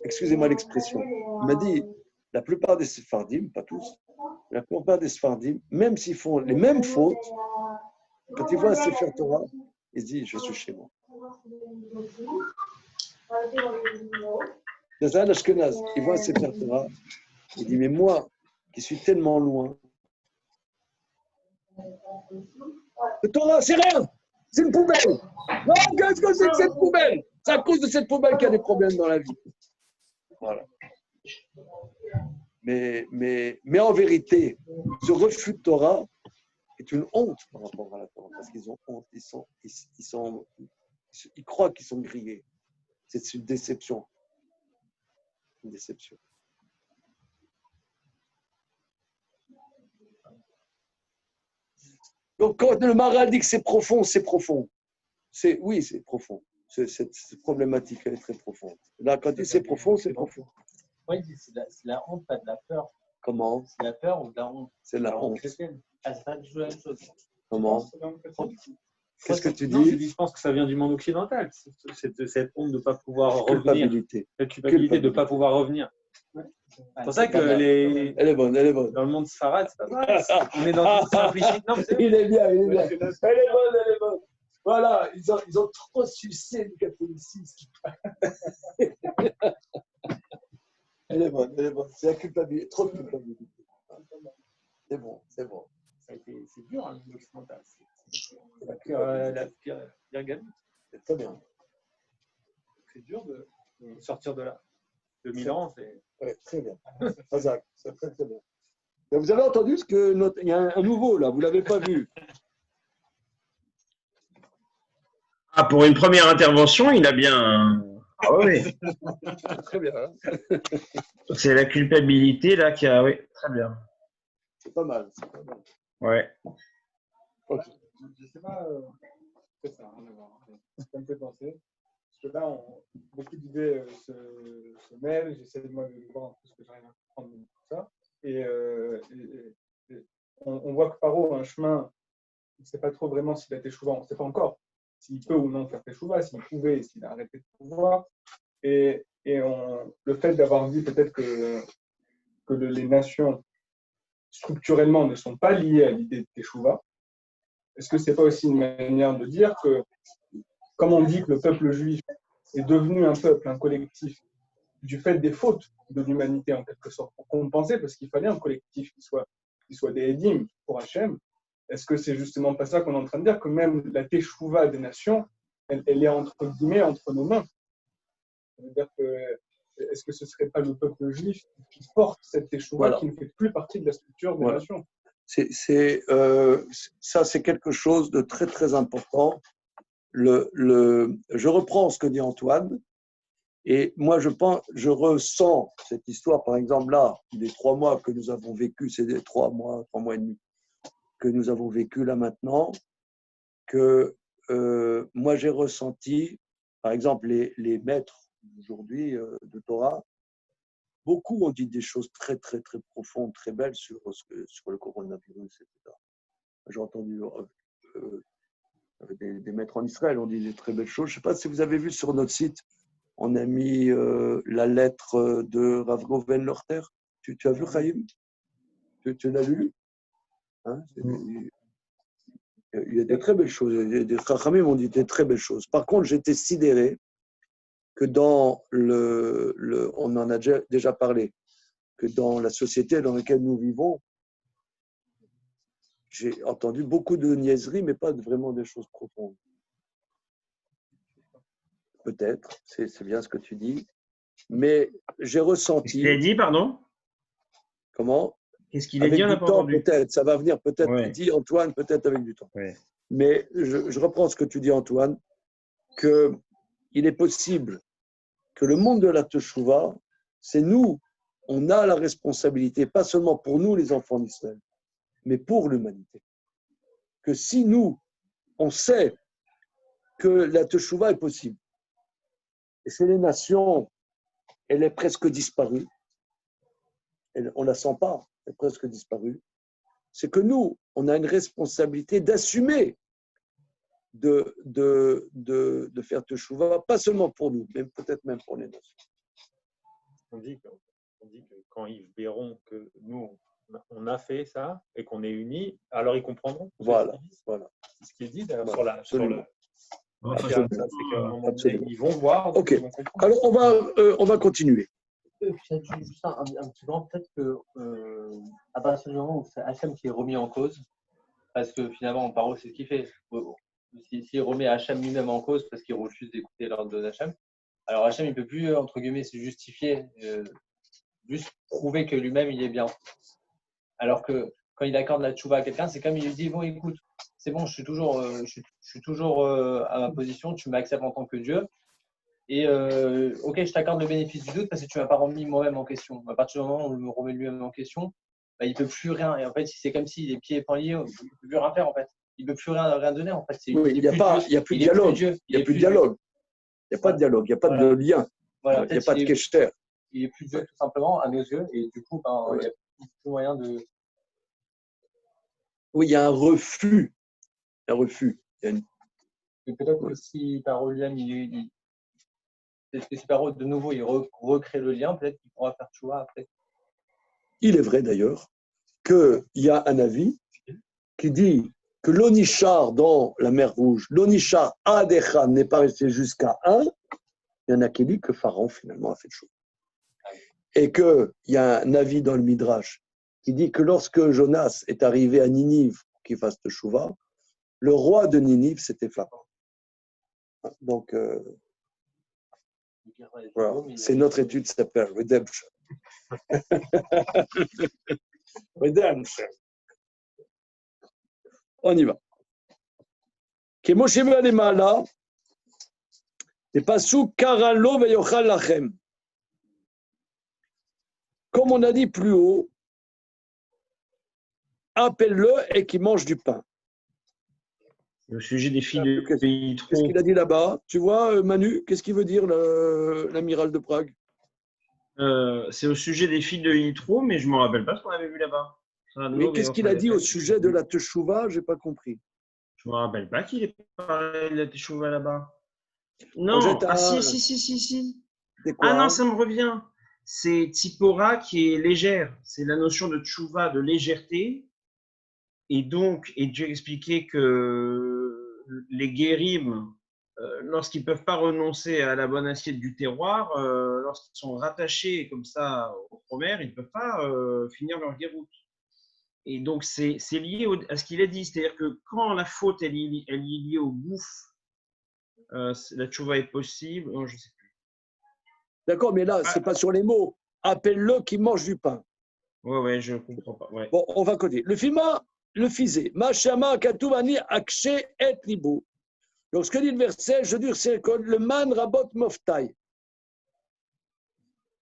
S1: excusez-moi l'expression, il m'a dit, la plupart des Sephardim, pas tous, la plupart des Sephardim, même s'ils font les mêmes fautes, quand ils voient un Sefer Torah, ils se disent, je suis chez moi. Dans un Ashkenaz, il voit un Sefer Torah, il dit, mais moi, qui suis tellement loin, le Torah, c'est rien, c'est une poubelle. Non, qu'est-ce que c'est que cette poubelle? C'est à cause de cette poubelle qu'il y a des problèmes dans la vie. Voilà. Mais en vérité, ce refus de Torah est une honte par rapport à la Torah, parce qu'ils ont honte, ils croient qu'ils sont grillés. C'est une déception. Une déception. Donc, quand le Maharal dit que c'est profond, c'est profond. Oui, c'est profond. Cette problématique, elle est très profonde. Là, quand il dit c'est profond, c'est profond.
S4: Oui, c'est la honte, pas de la peur.
S1: Comment?
S4: C'est la peur ou de la honte?
S1: C'est la honte.
S4: Ah, c'est pas du tout la même chose.
S1: Comment? Qu'est-ce que tu dis?
S8: Non, je pense que ça vient du monde occidental. Cette honte de ne pas pouvoir revenir. La culpabilité de ne pas pouvoir revenir. Ouais. C'est pour ça que
S1: Elle est bonne, elle est bonne.
S8: Dans le monde Sfarad, c'est pas mal. On est dans une simplicité. Non,
S1: il est bien, il est bien. Elle est bonne, elle est bonne. Voilà, ils ont trop sucé le catholicisme. Elle est bonne, elle est bonne. C'est la culpabilité, trop de culpabilité. C'est bon, c'est bon.
S8: C'est dur, hein, le monde occidental. C'est la pire gamme.
S1: C'est très bien.
S8: C'est dur de sortir de là. 2000 ans, c'est.
S1: Oui, très bien. C'est très, très bien. Et vous avez entendu ce que il y a un nouveau là, vous ne l'avez pas vu.
S2: Ah, pour une première intervention, il a bien. Ah oui.
S1: Très bien. Hein.
S2: C'est la culpabilité là qui a. Oui, très bien.
S1: C'est pas mal. C'est pas mal.
S2: Ouais.
S1: Ok.
S7: Je ne sais pas. C'est ça, on va voir. Ça me fait penser. Parce que là, beaucoup d'idées se mêlent. J'essaie de moi de voir un peu ce que j'arrive à comprendre de tout ça. Et on voit que Paro a un chemin. On ne sait pas trop vraiment s'il a été chouvant. On ne sait pas encore s'il peut ou non faire teshuva, s'il pouvait, s'il a arrêté de pouvoir. Et le fait d'avoir dit peut-être que les nations structurellement ne sont pas liées à l'idée de teshuva, est-ce que ce n'est pas aussi une manière de dire que, comme on dit que le peuple juif est devenu un peuple, un collectif, du fait des fautes de l'humanité en quelque sorte, pour compenser, parce qu'il fallait un collectif qui soit qui soient des édimes pour Hachem, est-ce que c'est justement pas ça qu'on est en train de dire, que même la Teshuvah des nations, elle est entre guillemets entre nos mains? Ça veut dire que, est-ce que ce serait pas le peuple juif qui porte cette Teshuvah
S1: Voilà.
S7: qui ne fait plus partie de la structure des
S1: Voilà.
S7: nations?
S1: Ça, c'est quelque chose de très, très important. Je reprends ce que dit Antoine, et moi, je ressens cette histoire, par exemple, là, les 3 mois que nous avons vécu, c'est des 3 mois et demi que nous avons vécu là maintenant, que moi, j'ai ressenti, par exemple, les maîtres aujourd'hui de Torah, beaucoup ont dit des choses très, très, très profondes, très belles sur le coronavirus, etc. J'ai entendu des maîtres en Israël ont dit des très belles choses. Je ne sais pas si vous avez vu sur notre site, on a mis la lettre de Rav Goven Lorter. Tu as vu, Chaim? Tu l'as lu? Hein? Il y a des très belles choses. Des Chachamim ont dit des très belles choses. Par contre, j'étais sidéré que dans on en a déjà parlé, que dans la société dans laquelle nous vivons, j'ai entendu beaucoup de niaiseries, mais pas vraiment des choses profondes. Peut-être, c'est bien ce que tu dis, mais j'ai ressenti.
S2: Il a dit, pardon?
S1: Comment?
S2: Qu'est-ce qu'il a
S1: avec
S2: dit? On n'a
S1: du
S2: pas
S1: temps,
S2: entendu.
S1: peut-être, ça va venir, peut-être,
S2: Ouais.
S1: dit Antoine, peut-être avec du temps.
S2: Ouais.
S1: Mais je reprends ce que tu dis, Antoine, qu'il est possible que le monde de la Teshuvah, c'est nous, on a la responsabilité, pas seulement pour nous, les enfants d'Israël, mais pour l'humanité. Que si nous, on sait que la Teshuvah est possible, et chez les nations, elle est presque disparue, on ne la sent pas, elle est presque disparue, c'est que nous, on a une responsabilité d'assumer de faire Teshuvah, pas seulement pour nous, mais peut-être même pour les nations.
S8: On dit que quand ils verront que nous, on a fait ça et qu'on est unis, alors ils comprendront.
S1: Voilà, voilà.
S8: C'est ce qu'il dit d'ailleurs
S1: Voilà,
S8: sur
S1: absolument.
S8: c'est qu'à un moment donné,
S1: Absolument.
S8: ils vont voir.
S1: Ok.
S8: Ils vont comprendre.
S1: Alors, on va continuer.
S4: Peut-être juste un petit moment, peut-être que à partir du moment où c'est Hachem qui est remis en cause, parce que finalement, Paro, c'est ce qu'il fait. S'il remet Hachem lui-même en cause parce qu'il refuse d'écouter l'ordre de Hachem, alors Hachem, il ne peut plus, entre guillemets, se justifier, juste prouver que lui-même, il est bien. Alors que quand il accorde la tchouva à quelqu'un, c'est comme il lui dit, bon, écoute, c'est bon, je suis toujours à ma position, tu m'acceptes en tant que Dieu. Et ok, je t'accorde le bénéfice du doute parce que tu ne m'as pas remis moi-même en question. À partir du moment où on me remet lui-même en question, bah, il ne peut plus rien. Et en fait, c'est comme s'il est pieds et poings liés, il ne peut plus rien faire en fait. Il ne peut plus rien donner en fait.
S1: Oui, il n'y a plus de dialogue. Il n'y a plus de dialogue. Il n'y a pas de dialogue, il n'y a pas de lien.
S4: Voilà,
S1: il n'y a pas de kécher.
S4: Il n'est plus Dieu tout simplement à nos yeux. Et du coup, il n'y a plus moyen de.
S1: Oui, il y a un refus. Un refus.
S4: Et peut-être que si par lui-même, peut-être que si par de nouveau, il recrée le lien, peut-être qu'il pourra faire tchouva après.
S1: Il est vrai d'ailleurs qu'il y a un avis qui dit que l'Onishar dans la mer Rouge, l'Onishar Adechan n'est pas resté jusqu'à 1, il y en a qui dit que Pharaon finalement a fait chose. Et qu'il y a un avis dans le Midrash qui dit que lorsque Jonas est arrivé à Ninive pour qu'il fasse Teshuvah, le roi de Ninive, c'était Pharaon. Donc, voilà. C'est notre étude qui s'appelle Redemption. Redemption. On y va. Kemoshe ve'alemala, le pasuk karalo ve'yochal lachem. Comme on a dit plus haut, appelle-le et qu'il mange du pain.
S2: Au sujet des filles de
S1: Qu'est-ce qu'il a dit là-bas? Tu vois, Manu, qu'est-ce qu'il veut dire l'amiral de Prague?
S2: C'est au sujet des filles de Yitro, mais je ne me rappelle pas ce qu'on avait vu là-bas.
S1: Mais qu'est-ce qu'il a dit au sujet de la Teshuvah? Je n'ai pas compris.
S2: Je ne me rappelle pas qu'il ait parlé de la Teshuvah là-bas. Non, si. Ah non, ça me revient. C'est Tzipora qui est légère. C'est la notion de Teshuvah, de légèreté. Et donc, Dieu expliquait que les guérim, lorsqu'ils ne peuvent pas renoncer à la bonne assiette du terroir, lorsqu'ils sont rattachés comme ça aux promères, ils ne peuvent pas finir leur guéroute. Et donc, c'est lié à ce qu'il a dit. C'est-à-dire que quand la faute elle est liée au gouffre, la tchouva est possible. Oh, je sais plus.
S1: D'accord, mais là, c'est pas sur les mots. Appelle-le qui mange du pain.
S2: Ouais, je ne comprends pas. Ouais.
S1: Bon, on va coder. Le fima, le fisé. Ma shama katouvani akshe et libo. Donc, ce que dit le verset, je durcirai le man rabot moftai.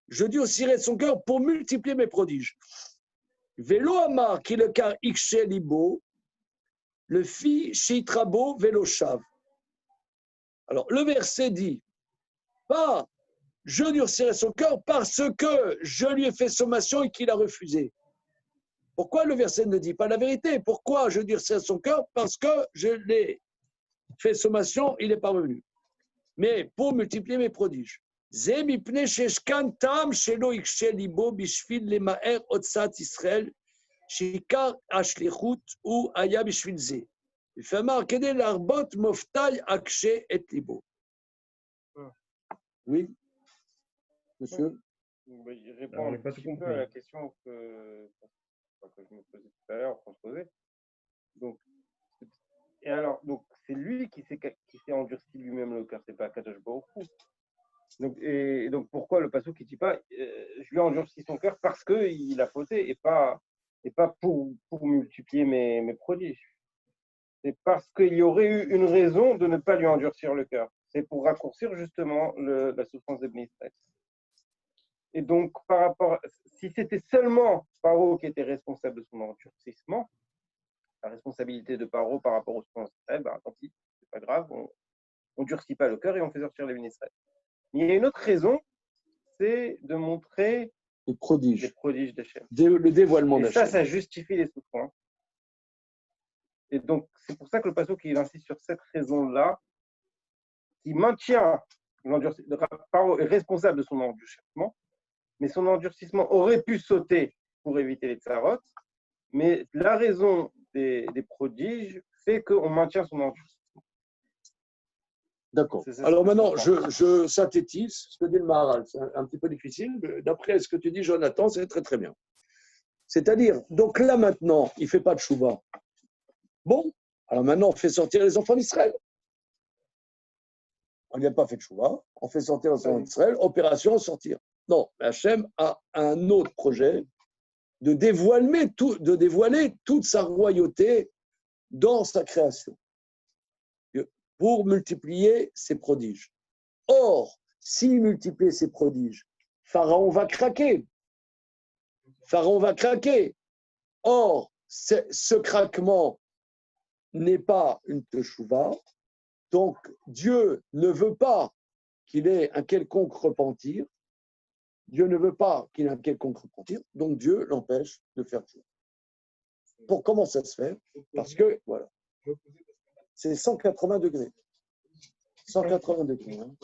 S1: Je durcirai son cœur pour multiplier mes prodiges. Vélo amar qui le car ikshe libo, le fi shitrabo vélo shav. Alors, le verset dit, pas je durcirai son cœur parce que je lui ai fait sommation et qu'il a refusé. Pourquoi le verset ne dit pas la vérité? Pourquoi je durcirai son cœur? Parce que je l'ai fait sommation, il n'est pas revenu. Mais pour multiplier mes prodiges. C'est oui, monsieur.
S3: Il répond
S2: Alors,
S3: un
S2: j'ai pas tout
S3: petit peu
S2: compris.
S3: à la question que je me posais tout à l'heure, qu'on se posait. Donc, c'est lui qui s'est endurci lui-même le cœur, c'est pas Kadosh Baruch Hu. Donc pourquoi le pasuk qui dit pas je lui ai endurci son cœur parce qu'il a fauté et pas pour multiplier mes prodiges. C'est parce qu'il y aurait eu une raison de ne pas lui endurcir le cœur. C'est pour raccourcir justement la souffrance des Israël. Et donc, si c'était seulement Paro qui était responsable de son endurcissement, la responsabilité de Paro par rapport aux souffrances d'Israël, tant pis, c'est pas grave, on durcit pas le cœur et on fait sortir les Israël. Mais il y a une autre raison, c'est de montrer
S1: les prodiges
S3: d'Hachem.
S1: Le dévoilement
S3: Et
S1: d'Hachem.
S3: ça justifie les souffrances. Et donc, c'est pour ça que le pasteur qui insiste sur cette raison-là, qui maintient l'endurcissement. Paro est responsable de son endurcissement, mais son endurcissement aurait pu sauter pour éviter les tsarotes, mais la raison des prodiges fait qu'on maintient son endurcissement.
S1: D'accord. Alors maintenant, je synthétise ce que dit le Maharal. C'est un petit peu difficile. Mais d'après ce que tu dis, Jonathan, c'est très très bien. C'est-à-dire, donc là maintenant, il ne fait pas de chouva. Bon, alors maintenant, on fait sortir les enfants d'Israël. On n'a pas fait de chouva, on fait sortir les enfants d'Israël, opération sortir. Non, Hachem a un autre projet de dévoiler toute sa royauté dans sa création, pour multiplier ses prodiges. Or, s'il multiplie ses prodiges, Pharaon va craquer. Or, ce craquement n'est pas une teshuva, donc Dieu ne veut pas qu'il ait un quelconque repentir. Donc Dieu l'empêche de faire ça. Pour comment ça se fait? Parce que, voilà, c'est 180 degrés. 180 degrés. Hein.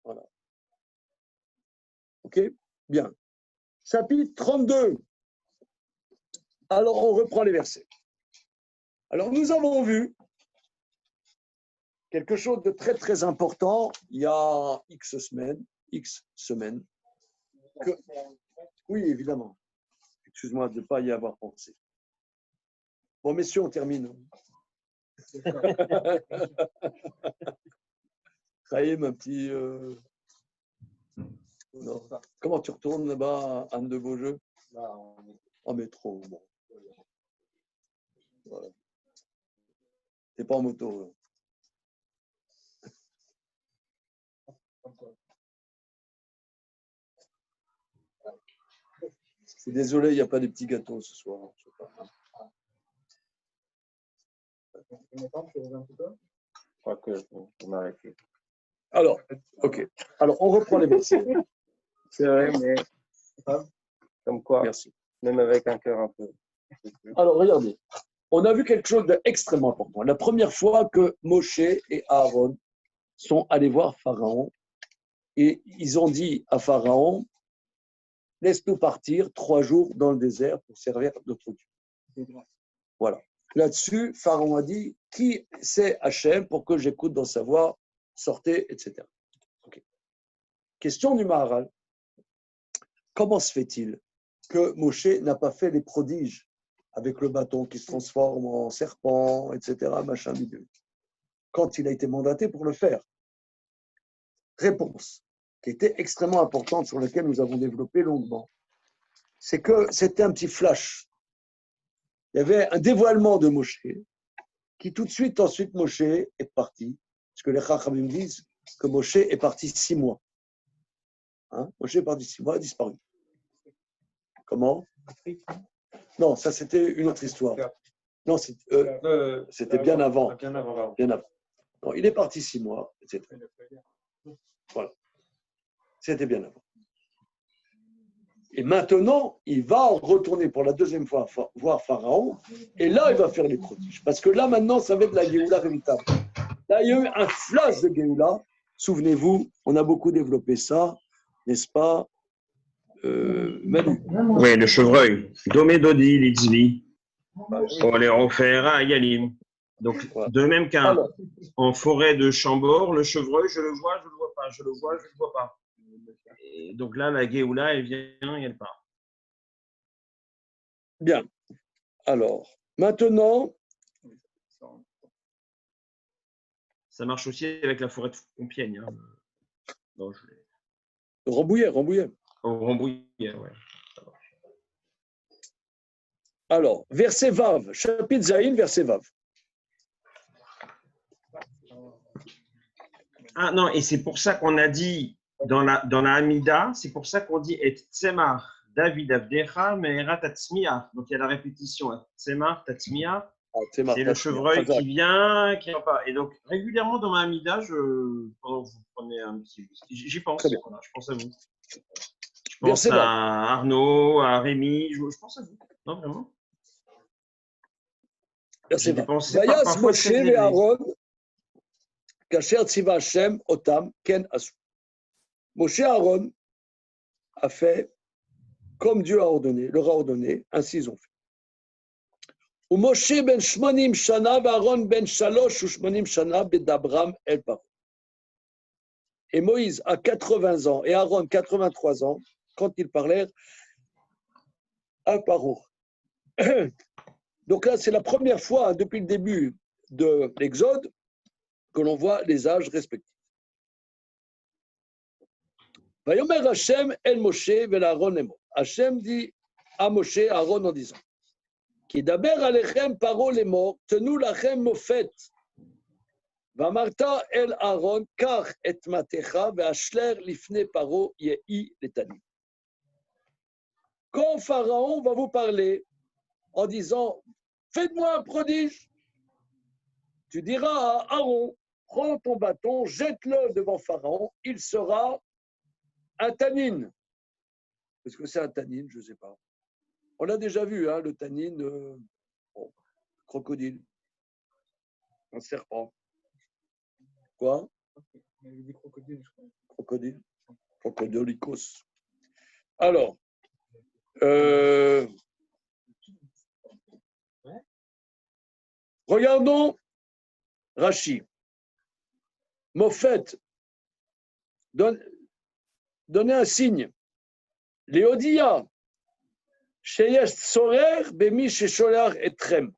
S1: Voilà. OK? Bien. Chapitre 32. Alors, on reprend les versets. Alors, nous avons vu quelque chose de très, très important il y a X semaines. Oui, évidemment. Excuse-moi de ne pas y avoir pensé. Bon, messieurs, on termine. Chaim, un petit... Non. Comment tu retournes là-bas, Anne de Beaujeu? En métro. Bon. Voilà. T'es pas en moto. Je suis désolé, il n'y a pas de petits gâteaux ce soir.
S3: Je crois que je vais m'arrêter.
S1: Alors, OK. Alors, on reprend les versets.
S3: C'est vrai, mais comme quoi,
S1: Merci.
S3: même avec un cœur un peu.
S1: Alors, regardez. On a vu quelque chose d'extrêmement important. La première fois que Moshe et Aaron sont allés voir Pharaon et ils ont dit à Pharaon, laisse-nous partir 3 jours dans le désert pour servir notre Dieu. Voilà. Là-dessus, Pharaon a dit, qui c'est Hachem pour que j'écoute dans sa voix, sortez, etc. Okay. Question du Maharal. Comment se fait-il que Moshe n'a pas fait les prodiges avec le bâton qui se transforme en serpent, etc., machin bidule. Quand il a été mandaté pour le faire. Réponse, qui était extrêmement importante, sur laquelle nous avons développé longuement, c'est que c'était un petit flash. Il y avait un dévoilement de Moshe, qui tout de suite, ensuite, Moshe est parti, parce que les Chachamim disent que Moshe est parti 6 mois. Hein? Moshe est parti 6 mois, a disparu. Comment? Non, ça c'était une autre histoire. Non, c'était bien avant.
S8: Bien avant.
S1: Bien avant. Non, il est parti 6 mois, etc. Voilà. C'était bien avant. Et maintenant, il va retourner pour la deuxième fois voir Pharaon, et là, il va faire les prodiges. Parce que là, maintenant, ça va être la Géoula véritable. Là, il y a eu un flash de Géoula. Souvenez-vous, on a beaucoup développé ça, n'est-ce pas, Manu?
S2: Oui, le chevreuil. Domé Dodi, Litzvi. On les refera à Yalim. Donc,
S1: Voilà.
S2: de même qu'en forêt de Chambord, le chevreuil, je le vois, je ne le vois pas. Je le vois, je ne le vois pas. Et donc là, la Géoula, elle vient et elle part.
S1: Bien. Alors, maintenant,
S2: Ça marche aussi avec la forêt de Compiègne. Hein. Non,
S1: Rambouillet.
S2: Au Rambouillet, ouais.
S1: Alors, verset Vav, chapitre Zaïn, verset Vav.
S2: Ah non, et c'est pour ça qu'on a dit dans la Hamida, c'est pour ça qu'on dit et Tzemar, David Avdecha, Meera Tatzmiah. Donc il y a la répétition, Tzemar, Tatzmiah. C'est le chevreuil qui vient, qui vient pas. Et donc régulièrement dans ma Hamida, pendant que vous prenez un petit. J'y pense. Voilà, je pense à vous. Je pense à Arnaud, à Rémi, je pense à vous. Non, vraiment. J'ai dépensé
S1: Vayas
S2: parfois
S1: Moshe et Aaron, Kasher Tziva Hashem, Otam, Ken Asu. Moshe et Aaron a fait comme Dieu a ordonné, leur a ordonné, ainsi ils ont fait. Ou Moshe ben Shmonim Shana, Aaron ben Shalosh, ou Shmonim Shana, Bedabram El Paro. Et Moïse a 80 ans et Aaron 83 ans quand ils parlèrent à Paro. Donc là, c'est la première fois depuis le début de l'Exode que l'on voit les âges respectifs. Vayomer Hashem el Moshe vel Aaron emo. Hashem dit à Moshe, Aaron en disant, Ki daber alechem Paro lemor, tenu lachem mofet. Vamarta el Aaron, kach et matecha, ve'ashler lifne Paro yehi letani. Quand Pharaon va vous parler en disant, faites-moi un prodige, tu diras à Aaron, prends ton bâton, jette-le devant Pharaon, il sera un tannin. Est-ce que c'est un tannin? Je ne sais pas. On l'a déjà vu, hein, le tannin, crocodile, un serpent. Quoi? Crocodile. Crocodilicos. Alors, regardons Rashi. Mofet, donnez un signe. Léodia, Sheyesh Tsorer, Bemi Shesholar Etrem.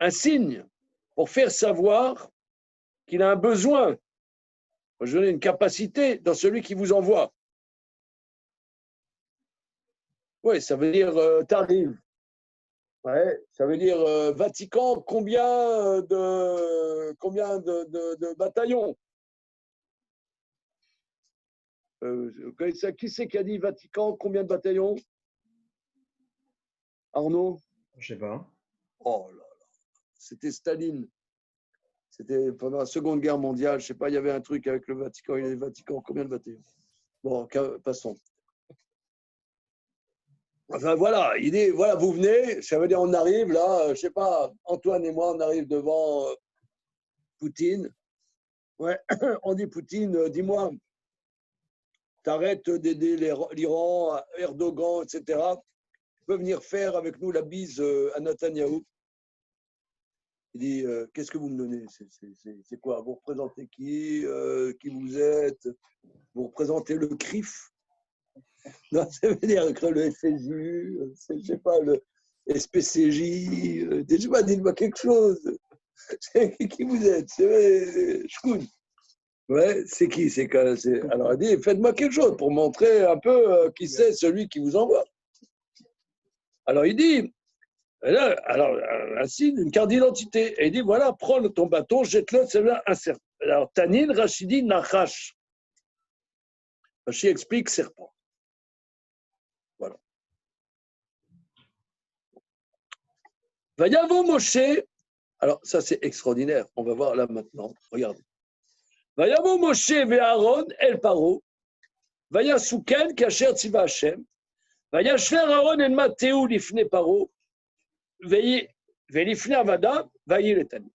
S1: Un signe pour faire savoir qu'il a un besoin, je donne une capacité dans celui qui vous envoie. Oui, ça veut dire t'arrives. Ouais, ça veut dire Vatican, combien de bataillons? Qui c'est qui a dit Vatican, combien de bataillons? Arnaud?
S2: Je ne sais pas.
S1: Oh là là, c'était Staline. C'était pendant la Seconde Guerre mondiale, je ne sais pas, il y avait un truc avec le Vatican. Il y avait le Vatican, combien de bataillons? Bon, passons. Enfin voilà, il dit, voilà, vous venez, ça veut dire on arrive là, je ne sais pas, Antoine et moi, on arrive devant Poutine. Ouais, on dit Poutine, dis-moi, t'arrêtes d'aider l'Iran, Erdogan, etc. Tu peux venir faire avec nous la bise à Netanyahou. Il dit, qu'est-ce que vous me donnez? C'est quoi? Vous représentez qui vous êtes? Vous représentez le CRIF? Non, ça veut dire que le FSU, je sais pas, le SPCJ, je sais pas, dites-moi quelque chose. Qui vous êtes? C'est Shkoun. Ouais, c'est qui? Alors, elle dit, faites-moi quelque chose pour montrer un peu qui c'est celui qui vous envoie. Alors, il dit, alors, un signe, une carte d'identité. Et il dit, voilà, prends ton bâton, jette-le, c'est là, inserte. Alors, Tanin, Rachidi, Nachash. Rashi explique serpent. Voilà. Vayavo Moshe. Alors, ça, c'est extraordinaire. On va voir là maintenant. Regardez. Vayavo Moshe ve'Aaron el paro. Vayasuken kasher tziva Hashem. Vayashler Aaron el mateu lifne paro. Ve'lifne avada. Vayi letani.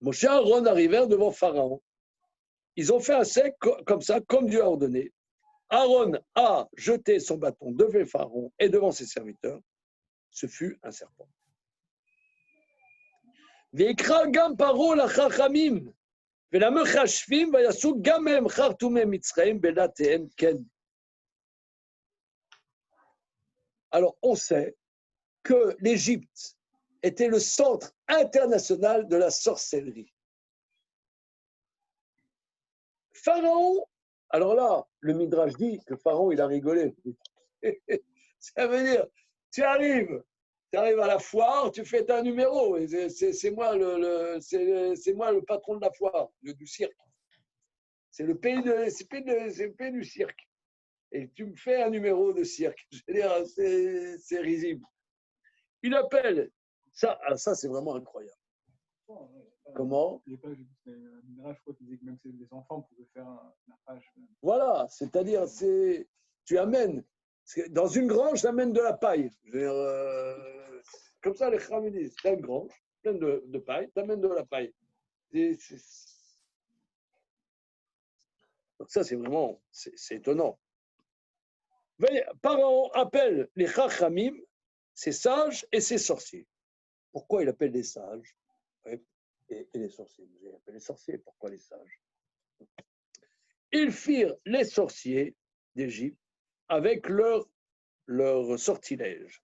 S1: Moshe et Aaron arrivèrent devant Pharaon. Ils ont fait un sec comme ça, comme Dieu a ordonné. Aaron a jeté son bâton devant Pharaon et devant ses serviteurs. Ce fut un serpent. Ve'ikra gam paro la chachamim. Ve'lamechashvim vayasu gamem chartumem mitzraim belatehem ken. Alors, on sait que l'Égypte était le centre international de la sorcellerie. Pharaon, alors là, le Midrash dit que Pharaon, il a rigolé. Ça veut dire, tu arrives à la foire, tu fais un numéro. C'est moi le patron de la foire, du cirque. C'est le pays du cirque. Et tu me fais un numéro de cirque. Je veux dire, c'est risible. Il appelle. Ça c'est vraiment incroyable. Comment?
S7: Je crois qu'il disait que même les enfants pouvaient faire un arrache.
S1: Voilà, c'est-à-dire, tu amènes. Dans une grange, tu amènes de la paille. Je veux dire, comme ça, les Chachamim disent, tu as une grange pleine de paille, tu amènes de la paille. Donc ça, c'est vraiment, c'est étonnant. Pharaon appelle les Chachamim, ses sages et ses sorciers. Pourquoi il appelle les sages et les sorciers? Vous avez appelé les sorciers, pourquoi les sages? Ils firent les sorciers d'Égypte avec leur sortilège.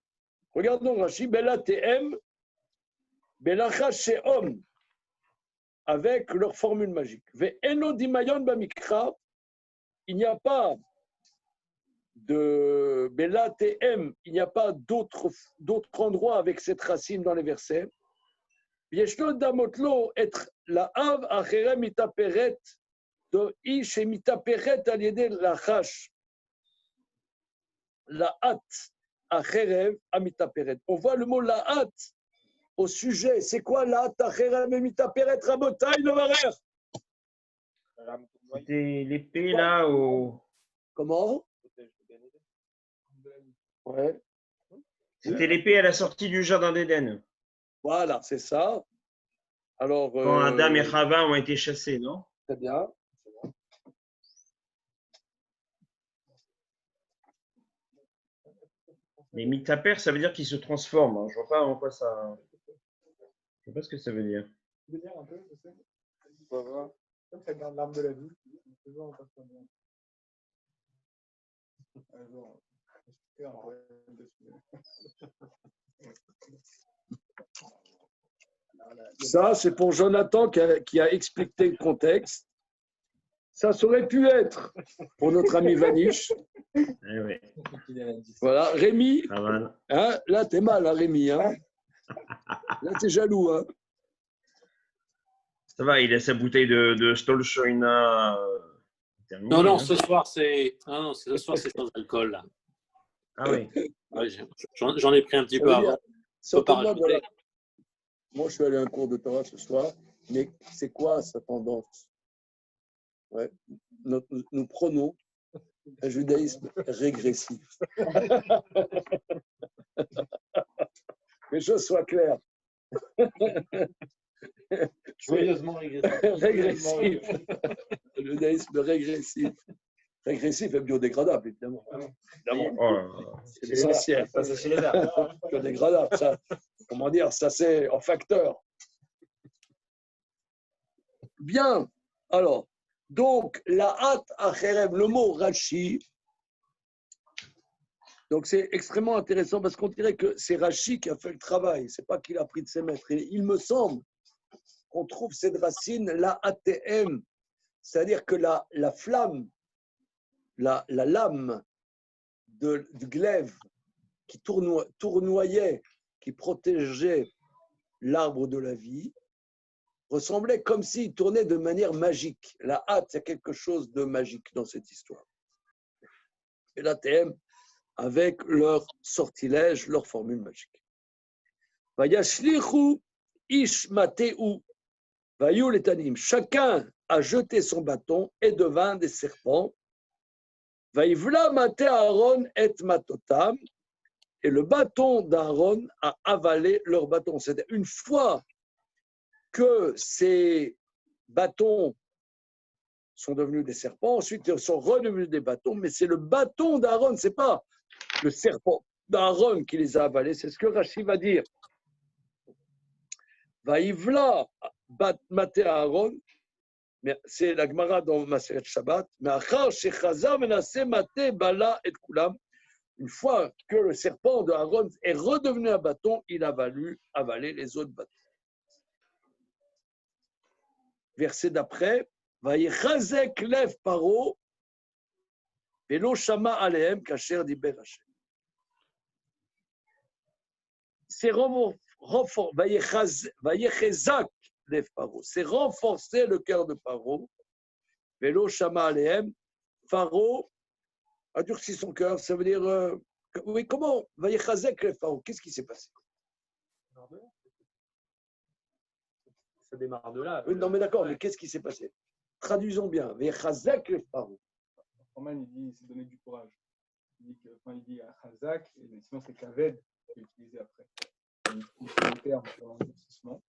S1: Regardons Rashi, Belatehem, Belachasheom, avec leur formule magique. Ve'eno dimayon bamikra, il n'y a pas de Belatehem, il n'y a pas d'autre endroit avec cette racine dans les versets. Yeshlo damotlo et la av achere mitaperet do ish mitaperet al yede lachash. La hâte, acherev, amitaperet. On voit le mot la hâte au sujet. C'est quoi la hâte, acherev, amitaperet, rabotai, novarer?
S2: C'était l'épée là au.
S1: Comment? Ouais.
S2: C'était l'épée à la sortie du jardin d'Éden.
S1: Voilà, c'est ça. Alors.
S2: Quand Adam et Chava ont été chassés, non?
S1: Très bien.
S2: Les mitaper, ça veut dire qu'ils se transforment. Hein. Je vois pas en quoi ça. Je sais pas ce que ça veut dire.
S7: Tu veux dire un peu, je sais. Comme ça garde l'arme de la vie. Toujours en passant bien.
S1: Ça, c'est pour Jonathan qui a expliqué le contexte. Ça aurait pu être pour notre ami Vanish.
S2: Eh oui.
S1: Voilà, Rémi.
S2: Hein,
S1: là, t'es mal, hein, Rémi. Hein. Là, t'es jaloux. Hein.
S2: Ça va, il a sa bouteille de Stolchoina.
S6: Non, ce soir, c'est sans alcool. Là.
S2: Ah oui.
S6: Ouais, j'en ai pris un petit peu avant.
S1: Moi, je suis allé à un cours de Torah ce soir, mais c'est quoi sa tendance? Ouais. Nous prenons un judaïsme régressif. Que les choses soient claires.
S4: Joyeusement régressif.
S1: Régressif. Le judaïsme régressif. Régressif et biodégradable, évidemment. C'est l'essentiel. Biodégradable, ça. Comment dire, ça c'est en facteur. Bien. Alors, Donc, la hat acherev, le mot Rashi, donc c'est extrêmement intéressant parce qu'on dirait que c'est Rashi qui a fait le travail, c'est pas qu'il a pris de ses maîtres. Et il me semble qu'on trouve cette racine, la ATM, c'est-à-dire que la flamme, la lame du glaive qui tournoyait, qui protégeait l'arbre de la vie, ressemblait comme s'il tournait de manière magique. La hâte, il y a quelque chose de magique dans cette histoire. Et l'ATM, avec leur sortilège, leur formule magique. Vayashlichu ish mateu vayu letanim. Chacun a jeté son bâton et devint des serpents. Vaivla mate Aaron et matotam. Et le bâton d'Aaron a avalé leur bâton. C'est-à-dire, une fois que ces bâtons sont devenus des serpents, ensuite ils sont redevenus des bâtons, mais c'est le bâton d'Aaron, ce n'est pas le serpent d'Aaron qui les a avalés, c'est ce que Rashi va dire. Vaïvla maté Aaron, c'est la Gemara dans Maseret Shabbat, mais achar shechaza menase maté bala et kulam. Une fois que le serpent de Aaron est redevenu un bâton, il a avalé les autres bâtons. Verset d'après, Vayichazek lev paro, velo shama alehem kasher diber Hashem. C'est Vayichazak lev paro, c'est renforcer le cœur de Paro, velo shama alehem. Paro a durci son cœur, ça veut dire, oui, comment Vayichazek lev paro, qu'est-ce qui s'est passé?
S8: Ça démarre de là.
S1: Oui, non, mais d'accord, mais qu'est-ce qui s'est passé? Traduisons bien. Vayichazek lev paro.
S7: Roman, il dit il s'est donné du courage. Il dit Chazak, et sinon c'est Kaved qui est utilisé après. Il fait le terme sur l'endurcissement.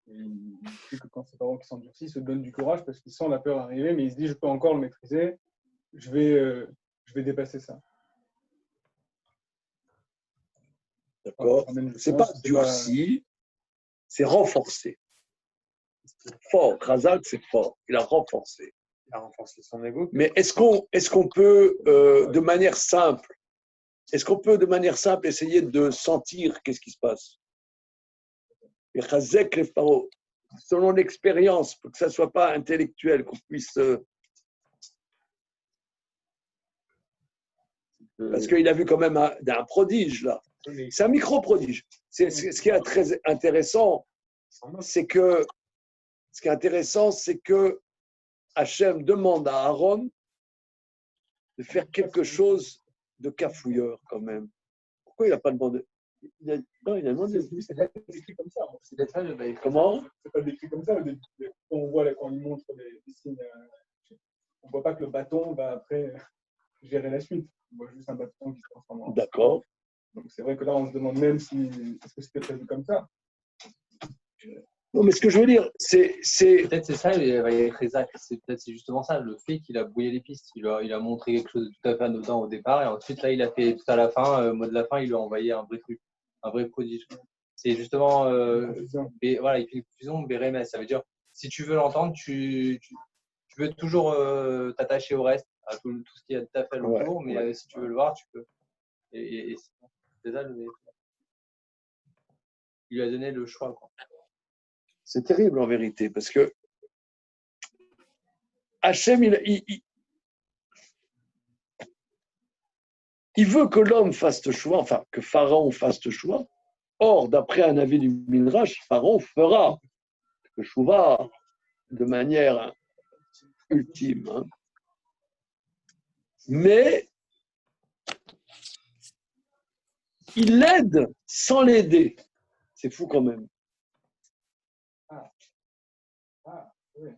S7: Et il dit que quand ses parents qui s'endurcissent, il se donne du courage parce qu'il sent la peur arriver, mais il se dit je peux encore le maîtriser, je vais dépasser ça.
S1: D'accord. C'est pas durci, c'est renforcé. Fort. Chazak, c'est fort. Il a renforcé.
S8: Il a renforcé son ego.
S1: Mais est-ce qu'on peut, de manière simple, essayer de sentir qu'est-ce qui se passe? Selon l'expérience, pour que ça ne soit pas intellectuel, qu'on puisse. Parce qu'il a vu quand même un prodige, là. C'est un micro-prodige. Ce qui est très intéressant, c'est que Hachem demande à Aaron de faire quelque chose de cafouilleur quand même. Pourquoi il n'a pas demandé? Il a demandé.
S7: C'est pas décrit comme ça.
S1: Comment?
S7: C'est pas décrit comme ça. On voit là, quand il montre les signes, on ne voit pas que le bâton va après gérer la suite. On voit juste un bâton qui se transforme en.
S1: D'accord.
S7: Donc c'est vrai que là, on se demande même si est-ce que c'était prévu comme ça.
S1: Non, mais ce que je veux dire, c'est.
S4: Peut-être c'est ça, c'est justement ça, le fait qu'il a brouillé les pistes. Il a montré quelque chose de tout à fait anodin au départ, et ensuite, là, il a fait tout à la fin, au mot de la fin, il lui a envoyé un vrai truc, un vrai prodige. C'est justement. Voilà, il fait une fusion, Bérémès. Ça veut dire, si tu veux l'entendre, tu veux toujours t'attacher au reste, à tout ce qu'il y a tout à fait autour, mais si tu veux le voir, tu peux. Et c'est ça, il lui a donné le choix, quoi.
S1: C'est terrible en vérité, parce que Hachem, il veut que l'homme fasse le choix, enfin que Pharaon fasse le choix. Or, d'après un avis du Midrash, Pharaon fera le choix de manière ultime. Hein. Mais il l'aide sans l'aider. C'est fou quand même.
S7: Oui.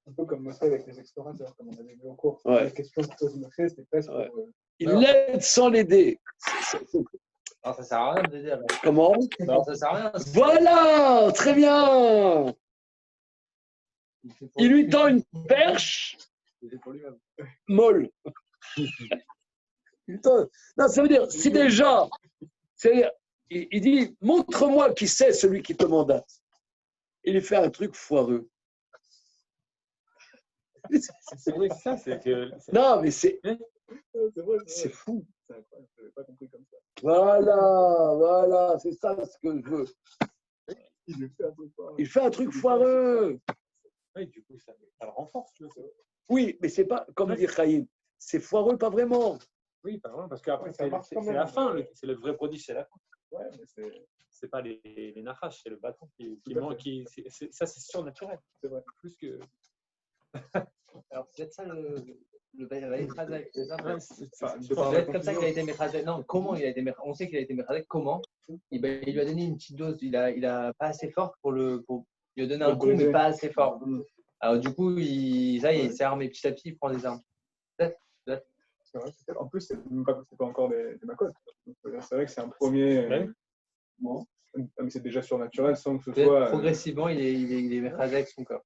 S7: Un peu comme Moshe avec les explorateurs, comme on avait vu en cours.
S1: Ouais.
S7: La question que pose Moshe, c'est presque.
S1: Ouais. Il l'aide sans l'aider.
S4: Alors, ça sert à rien de l'aider. Alors.
S1: Comment?
S4: Alors, ça sert à rien.
S1: Voilà, très bien. Il lui tend une perche molle. Non, ça veut dire, si déjà, il dit, montre-moi qui c'est celui qui te mandate. Il lui fait un truc foireux.
S8: C'est vrai que ça, c'est que.
S1: Non, mais c'est
S7: vrai,
S1: c'est fou.
S7: C'est incroyable, je n'avais pas compris comme ça.
S1: Voilà, c'est ça ce que je veux.
S7: Il fait un truc foireux.
S1: Il fait un truc foireux.
S8: Oui, du coup, ça le renforce. Tu vois.
S1: Oui, mais c'est pas, comme dit Chaim, c'est foireux, pas vraiment.
S8: Oui, pas vraiment, parce qu'après,
S7: Ça marche
S8: c'est
S7: quand même.
S8: la fin. C'est le vrai produit, c'est la fin.
S7: Ouais, mais c'est
S8: C'est pas les nachash, c'est le bâton qui
S7: Tout à
S8: manque. Ça, c'est surnaturel.
S7: c'est vrai.
S8: Plus que.
S4: Alors, c'est peut-être ça le Vaïchazek, c'est ça?
S7: Ça, de
S4: Ça
S7: par
S4: doit
S7: la
S4: être comme ça qu'il a
S7: confusion.
S4: été Mechazek. Non, comment il a été Mechazek? On sait qu'il a été Mechazek. Comment? Il lui a donné une petite dose. Il a pas assez fort pour lui a donné un
S7: Le
S4: coup, mais
S7: briser.
S4: pas assez fort. Alors, du coup, ça y est, il s'est armé petit à petit, il prend des armes.
S7: C'est vrai, en plus, c'est pas encore des macotes. Donc, c'est vrai que c'est un premier.
S8: Ouais.
S7: Bon. Mais c'est déjà surnaturel sans que ce
S4: Peut-être
S7: soit.
S4: progressivement, il est Mechazek son corps.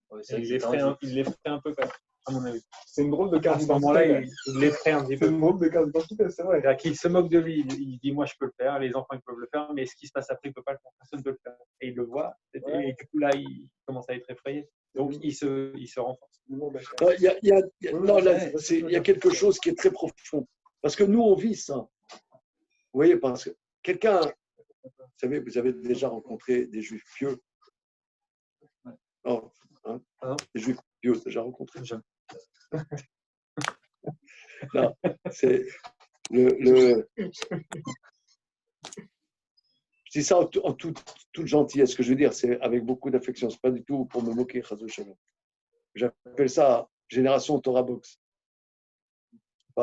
S4: Ouais, c'est vrai que
S8: Il
S4: c'est
S8: l'effraie un peu, quand même, à mon avis.
S7: C'est une drôle de
S8: À
S7: carte
S8: ce moment-là,
S7: d'identité.
S8: il l'effraie un petit
S7: C'est
S8: peu.
S7: une drôle de carte d'identité, c'est vrai.
S8: C'est-à-dire qu'il se moque de lui. Il dit, moi, je peux le faire. Les enfants, ils peuvent le faire. Mais ce qui se passe après, il ne peut pas le faire. Personne ne peut le faire. Et il le voit. Et du coup, là, il commence à être effrayé. Donc, il se renforce.
S1: Non, il y a quelque chose qui est très profond. Parce que nous, on vit ça. Vous voyez, parce que quelqu'un, vous avez déjà rencontré des juifs pieux. Oh, hein, des juifs pieux, déjà rencontré. Non, c'est le. Je dis ça en toute gentillesse. Ce que je veux dire, c'est avec beaucoup d'affection. C'est pas du tout pour me moquer, Chazou Shalom. J'appelle ça génération Torah Box.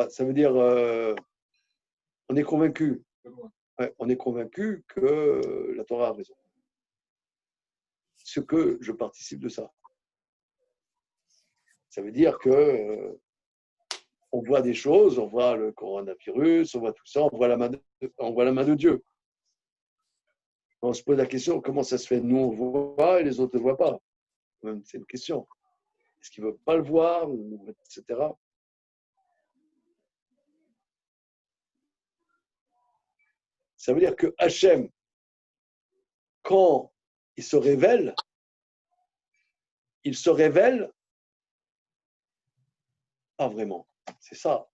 S1: Ça veut dire, on est convaincu. Ouais, on est convaincu que la Torah a raison. Ce que je participe de ça. Ça veut dire que on voit des choses, on voit le coronavirus, on voit tout ça, on voit la main de Dieu. On se pose la question, comment ça se fait? Nous, on voit et les autres ne voient pas. C'est une question. Est-ce qu'ils ne veulent pas le voir, etc. Ça veut dire que Hachem, quand il se révèle pas vraiment. C'est ça.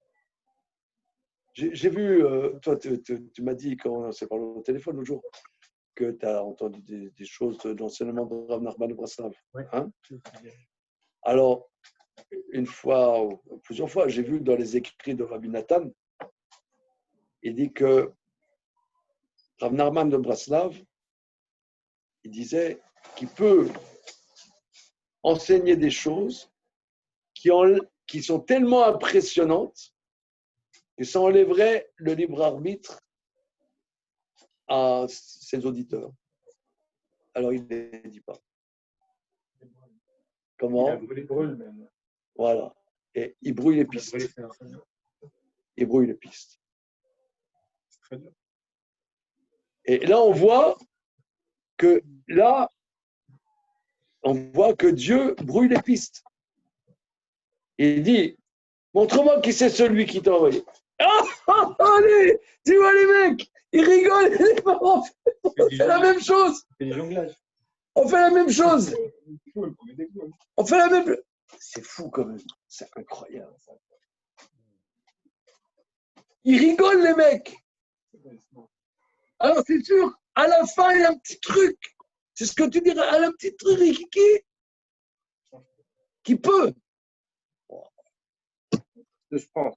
S1: J'ai vu, toi, tu m'as dit quand on s'est parlé au téléphone l'autre jour, que tu as entendu des choses de l'enseignement de Rav Nachman de Braslav. Hein? Alors, une fois, ou plusieurs fois, j'ai vu dans les écrits de Rabbi Nathan, il dit que Rav Nachman de Braslav, il disait qu'il peut enseigner des choses qui sont tellement impressionnantes que ça enlèverait le libre arbitre à ses auditeurs. Alors, il ne les dit pas. Comment?
S7: Il brûle même.
S1: Voilà. Et il brouille les pistes. Il brouille les pistes. Et là, on voit que Dieu brouille les pistes. Et il dit, montre-moi qui c'est celui qui t'a envoyé. Allez, tu vois les mecs, ils rigolent, les parents, on fait la même chose. On fait la même chose. On fait la même. C'est fou quand même. C'est incroyable. Ils rigolent les mecs. Alors c'est sûr, à la fin il y a un petit truc. C'est ce que tu dirais, à un petit truc qui peut.
S3: Je pense.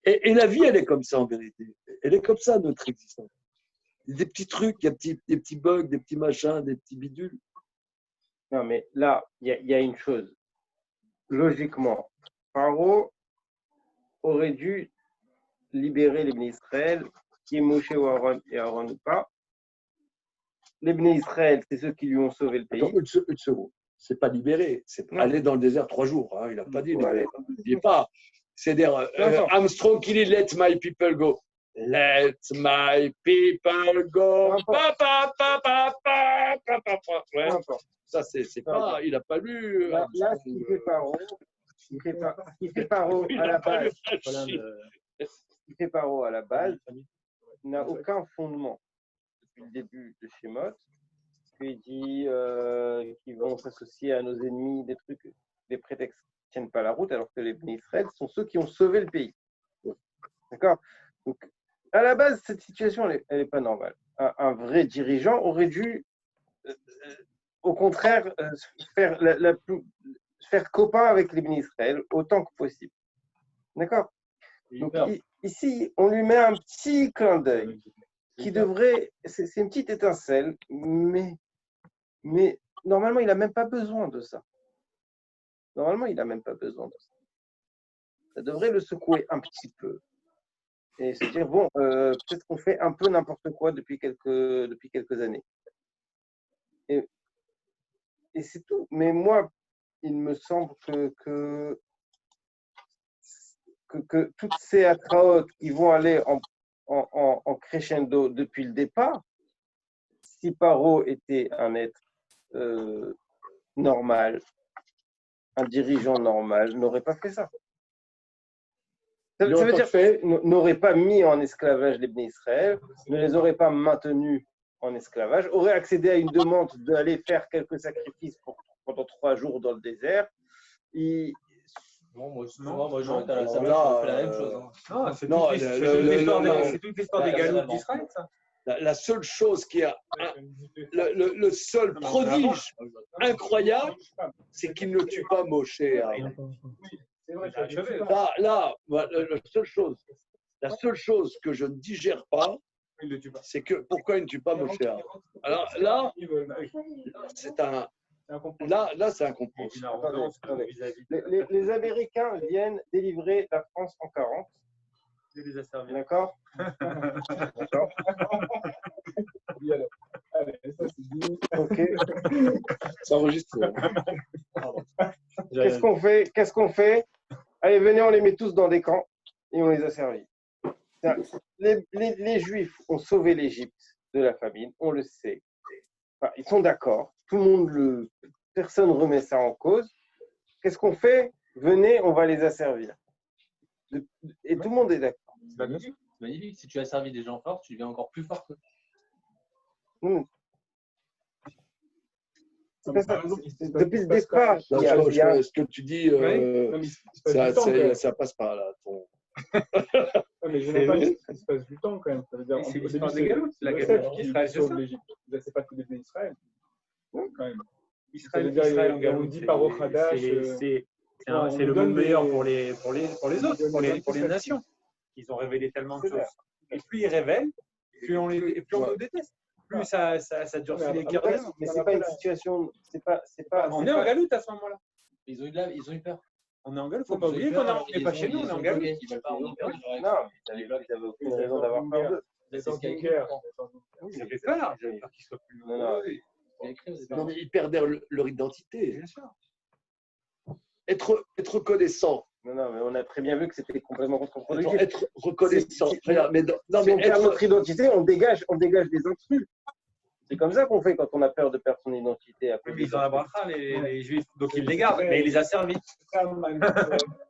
S1: Et la vie, elle est comme ça en vérité. Elle est comme ça, notre existence. Des petits trucs, des petits bugs, des petits machins, des petits bidules.
S3: Non, mais là, il y a une chose. Logiquement, Pharaon aurait dû libérer les Bnei Israël, qui est Moshe ou Aaron et Aaron ou pas. Les Bnei Israël, c'est ceux qui lui ont sauvé le pays.
S1: Attends, une seconde. C'est pas libéré. C'est aller dans le désert 3 jours. Hein. Il n'a pas dit libéré. Il dit pas. C'est-à-dire, Armstrong qui dit let my people go. Let my people go. Ouais. Ça, c'est pas. Il n'a pas lu.
S3: Là, ce qu'il fait Pharaon, il fait Pharaon à la base. Il fait Pharaon à la base n'a aucun fondement depuis le début de Shemot. qu'il dit qu'ils vont s'associer à nos ennemis, des trucs, des prétextes qui ne tiennent pas la route, alors que les Bnei Israël sont ceux qui ont sauvé le pays. D'accord? Donc, à la base, cette situation, elle n'est pas normale. Un vrai dirigeant aurait dû, au contraire, faire copain avec les Bnei Israël autant que possible. D'accord? Donc, ici, on lui met un petit clin d'œil qui devrait, c'est une petite étincelle, mais normalement, il n'a même pas besoin de ça. Normalement, il n'a même pas besoin de ça. Ça devrait le secouer un petit peu et se dire, bon, peut-être qu'on fait un peu n'importe quoi depuis quelques années. Et c'est tout. Mais moi, il me semble que toutes ces atraotes qui vont aller en crescendo depuis le départ, si Paro était un être normal, un dirigeant normal, n'aurait pas fait ça. Ça veut dire n'aurait pas mis en esclavage les Bnei Israël, ne les aurait pas maintenus en esclavage, aurait accédé à une demande d'aller faire quelques sacrifices pendant 3 jours dans le désert.
S4: Moi j'aurais été à la salle, j'aurais fait la même chose.
S8: Non, c'est toute l'histoire des galoutes d'Israël, ça.
S1: La seule chose qui a, le seul prodige incroyable, c'est qu'il ne tue pas Moshe. Là, la seule chose que je ne digère pas, c'est que pourquoi il ne tue pas Moshe. Alors là, c'est un complot.
S3: Les Américains viennent délivrer la France en 40.
S8: Les a servis.
S3: D'accord. D'accord. Ok.
S1: Ça enregistre.
S3: Qu'est-ce qu'on fait? Allez, venez, on les met tous dans des camps et on les a servis. Les Juifs ont sauvé l'Égypte de la famine, on le sait. Enfin, ils sont d'accord. Tout le monde personne ne remet ça en cause. Qu'est-ce qu'on fait? Venez, on va les asservir. Et tout le monde est d'accord.
S4: C'est magnifique. Si tu as servi des gens forts, tu deviens encore plus fort que.
S3: Depuis le départ,
S1: ce que tu dis, ça passe pas là.
S7: Mais je n'ai pas dit qu'il se passe du temps quand même. Ça veut dire,
S8: c'est l'histoire des galoutes. La galoute d'Israël, c'est ça.
S7: C'est pas tous les pays d'Israël. Quand même.
S8: Israël en
S7: on
S8: galoute,
S7: dit par Ochadash.
S8: C'est le monde meilleur pour les autres, pour les nations. Ils ont révélé tellement de choses. Et plus ils révèlent, plus on nous déteste. Plus ça durcit les guerres.
S3: Mais c'est pas une situation. C'est pas.
S8: On est en galoute à ce moment-là.
S4: Ils ont eu peur.
S8: On est en galoute. Faut pas oublier qu'on n'est pas chez nous, on est en galoute.
S3: Non, ils n'avaient aucune raison d'avoir peur d'eux.
S8: Ils avaient peur qu'ils soient plus nombreux.
S1: Non, mais ils perdaient leur identité.
S8: Bien sûr.
S1: Être reconnaissant.
S3: Non, mais on a très bien vu que c'était complètement contre-productif.
S1: Être reconnaissant.
S3: Si on perd notre identité, on dégage des intrus. C'est comme ça qu'on fait quand on a peur de perdre son identité.
S8: Ils ont la bracha, les Juifs, donc ils les gardent, mais ils les a servis.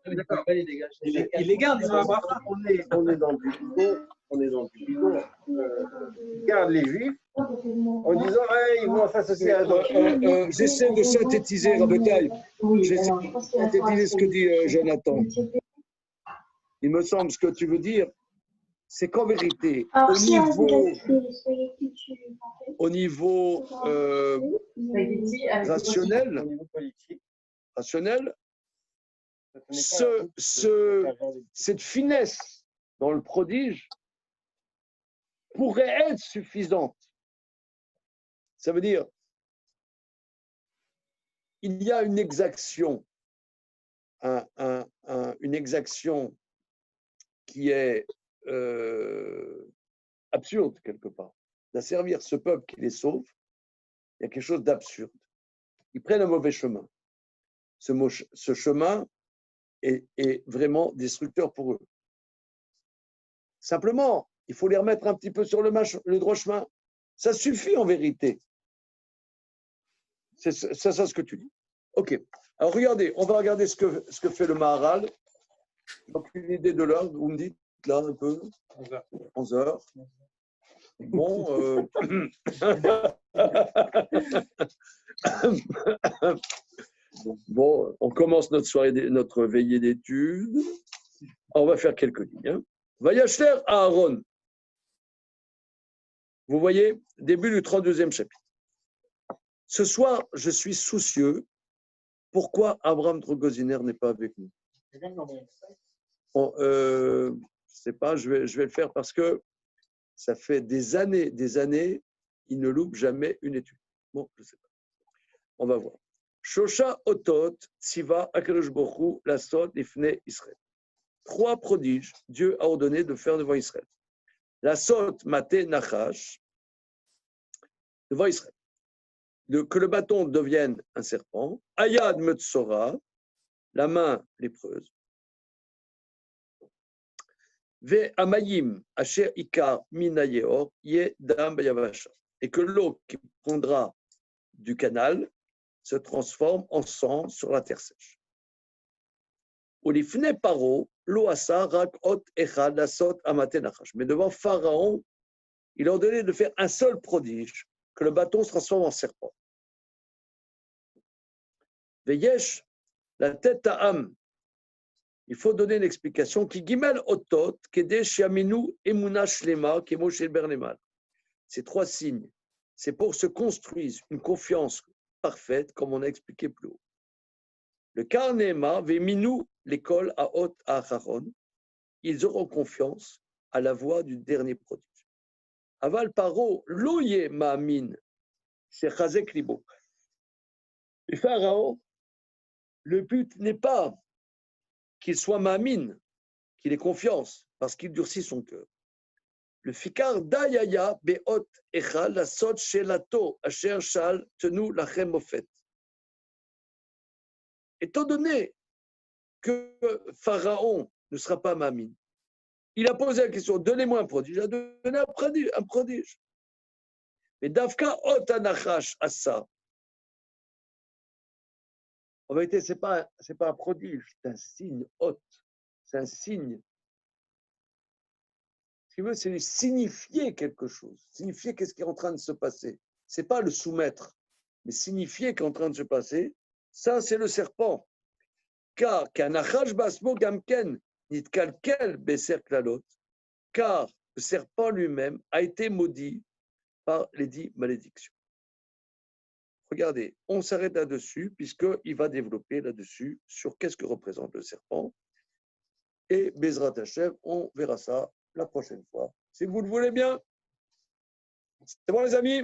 S8: Ils les gardent, ils ont la bracha.
S3: On est dans du bidon. Ils gardent les Juifs en disant ils vont s'associer à d'autres.
S1: J'essaie de synthétiser, Rabotai. J'essaie de synthétiser ce que dit Jonathan. Il me semble ce que tu veux dire, c'est qu'en vérité, au niveau rationnel,
S3: Au niveau politique,
S1: cette finesse dans le prodige pourrait être suffisante. Ça veut dire, il y a une exaction, une exaction qui est absurde quelque part. D'asservir ce peuple qui les sauve, il y a quelque chose d'absurde. Ils prennent un mauvais chemin. Ce chemin est vraiment destructeur pour eux. Simplement, il faut les remettre un petit peu sur le droit chemin. Ça suffit en vérité. C'est ça ce que tu dis. Ok. Alors regardez, on va regarder ce que fait le Maharal. Donc une idée de l'heure, vous me dites là un peu. 11 heures. Bon, bon, on commence notre soirée, notre veillée d'études. On va faire quelques lignes. Hein. Vayacher Aaron. Vous voyez, début du 32e chapitre. Ce soir, je suis soucieux. Pourquoi Abraham Drogoziner n'est pas avec nous? Bon, je ne sais pas, je vais le faire parce que ça fait des années, il ne loupe jamais une étude. Bon, je ne sais pas. On va voir. Shosha Otot, Tziva, Akadosh Borou, Lasot, Ifne, Israël. 3 prodiges, Dieu a ordonné de faire devant Israël. Lasot, Maté, Nachash, devant Israël. Que le bâton devienne un serpent. Ayad, Metzora, la main lépreuse. Ve Amayim, Asher Ikar, Minayeor, Ye Dam Bayavasha. Et que l'eau qui prendra du canal se transforme en sang sur la terre sèche. Olifne Paro, lo asa rak ot echad lasot amate nachash. Mais devant Pharaon, il a ordonné de faire un seul prodige, que le bâton se transforme en serpent. Veyesh, la tête à âme. Il faut donner une explication qui gimel otot kedesh yaminu emuna shlema kemo shel bernemal. Ces 3 signes, c'est pour se construire une confiance parfaite, comme on a expliqué plus haut. Le Karnema veminu l'école à Hot à Acharon, ils auront confiance à la voix du dernier prodige. Aval paro loye ma'amin, c'est chazek libo. Et Pharaon, le but n'est pas qu'il soit ma'amin, qu'il ait confiance, parce qu'il durcit son cœur. Le fikar dayaya be'ot echal la sot shelato asher shal tenu lachem mofet. Étant donné que Pharaon ne sera pas Mamine, il a posé la question, donnez-moi un prodige, il a donné un prodige. Mais Davka ot anachash asa. En vérité, ce n'est pas un prodige, c'est un signe hot, c'est un signe. Ce qu'il veut, c'est signifier quelque chose, signifier qu'est-ce qui est en train de se passer. Ce n'est pas le soumettre, mais signifier qu'est en train de se passer, ça c'est le serpent. Car le serpent lui-même a été maudit par les 10 malédictions. Regardez, on s'arrête là-dessus, puisqu'il va développer là-dessus sur qu'est-ce que représente le serpent. Et Bezrat Hashem, on verra ça la prochaine fois. Si vous le voulez bien. C'est bon les amis?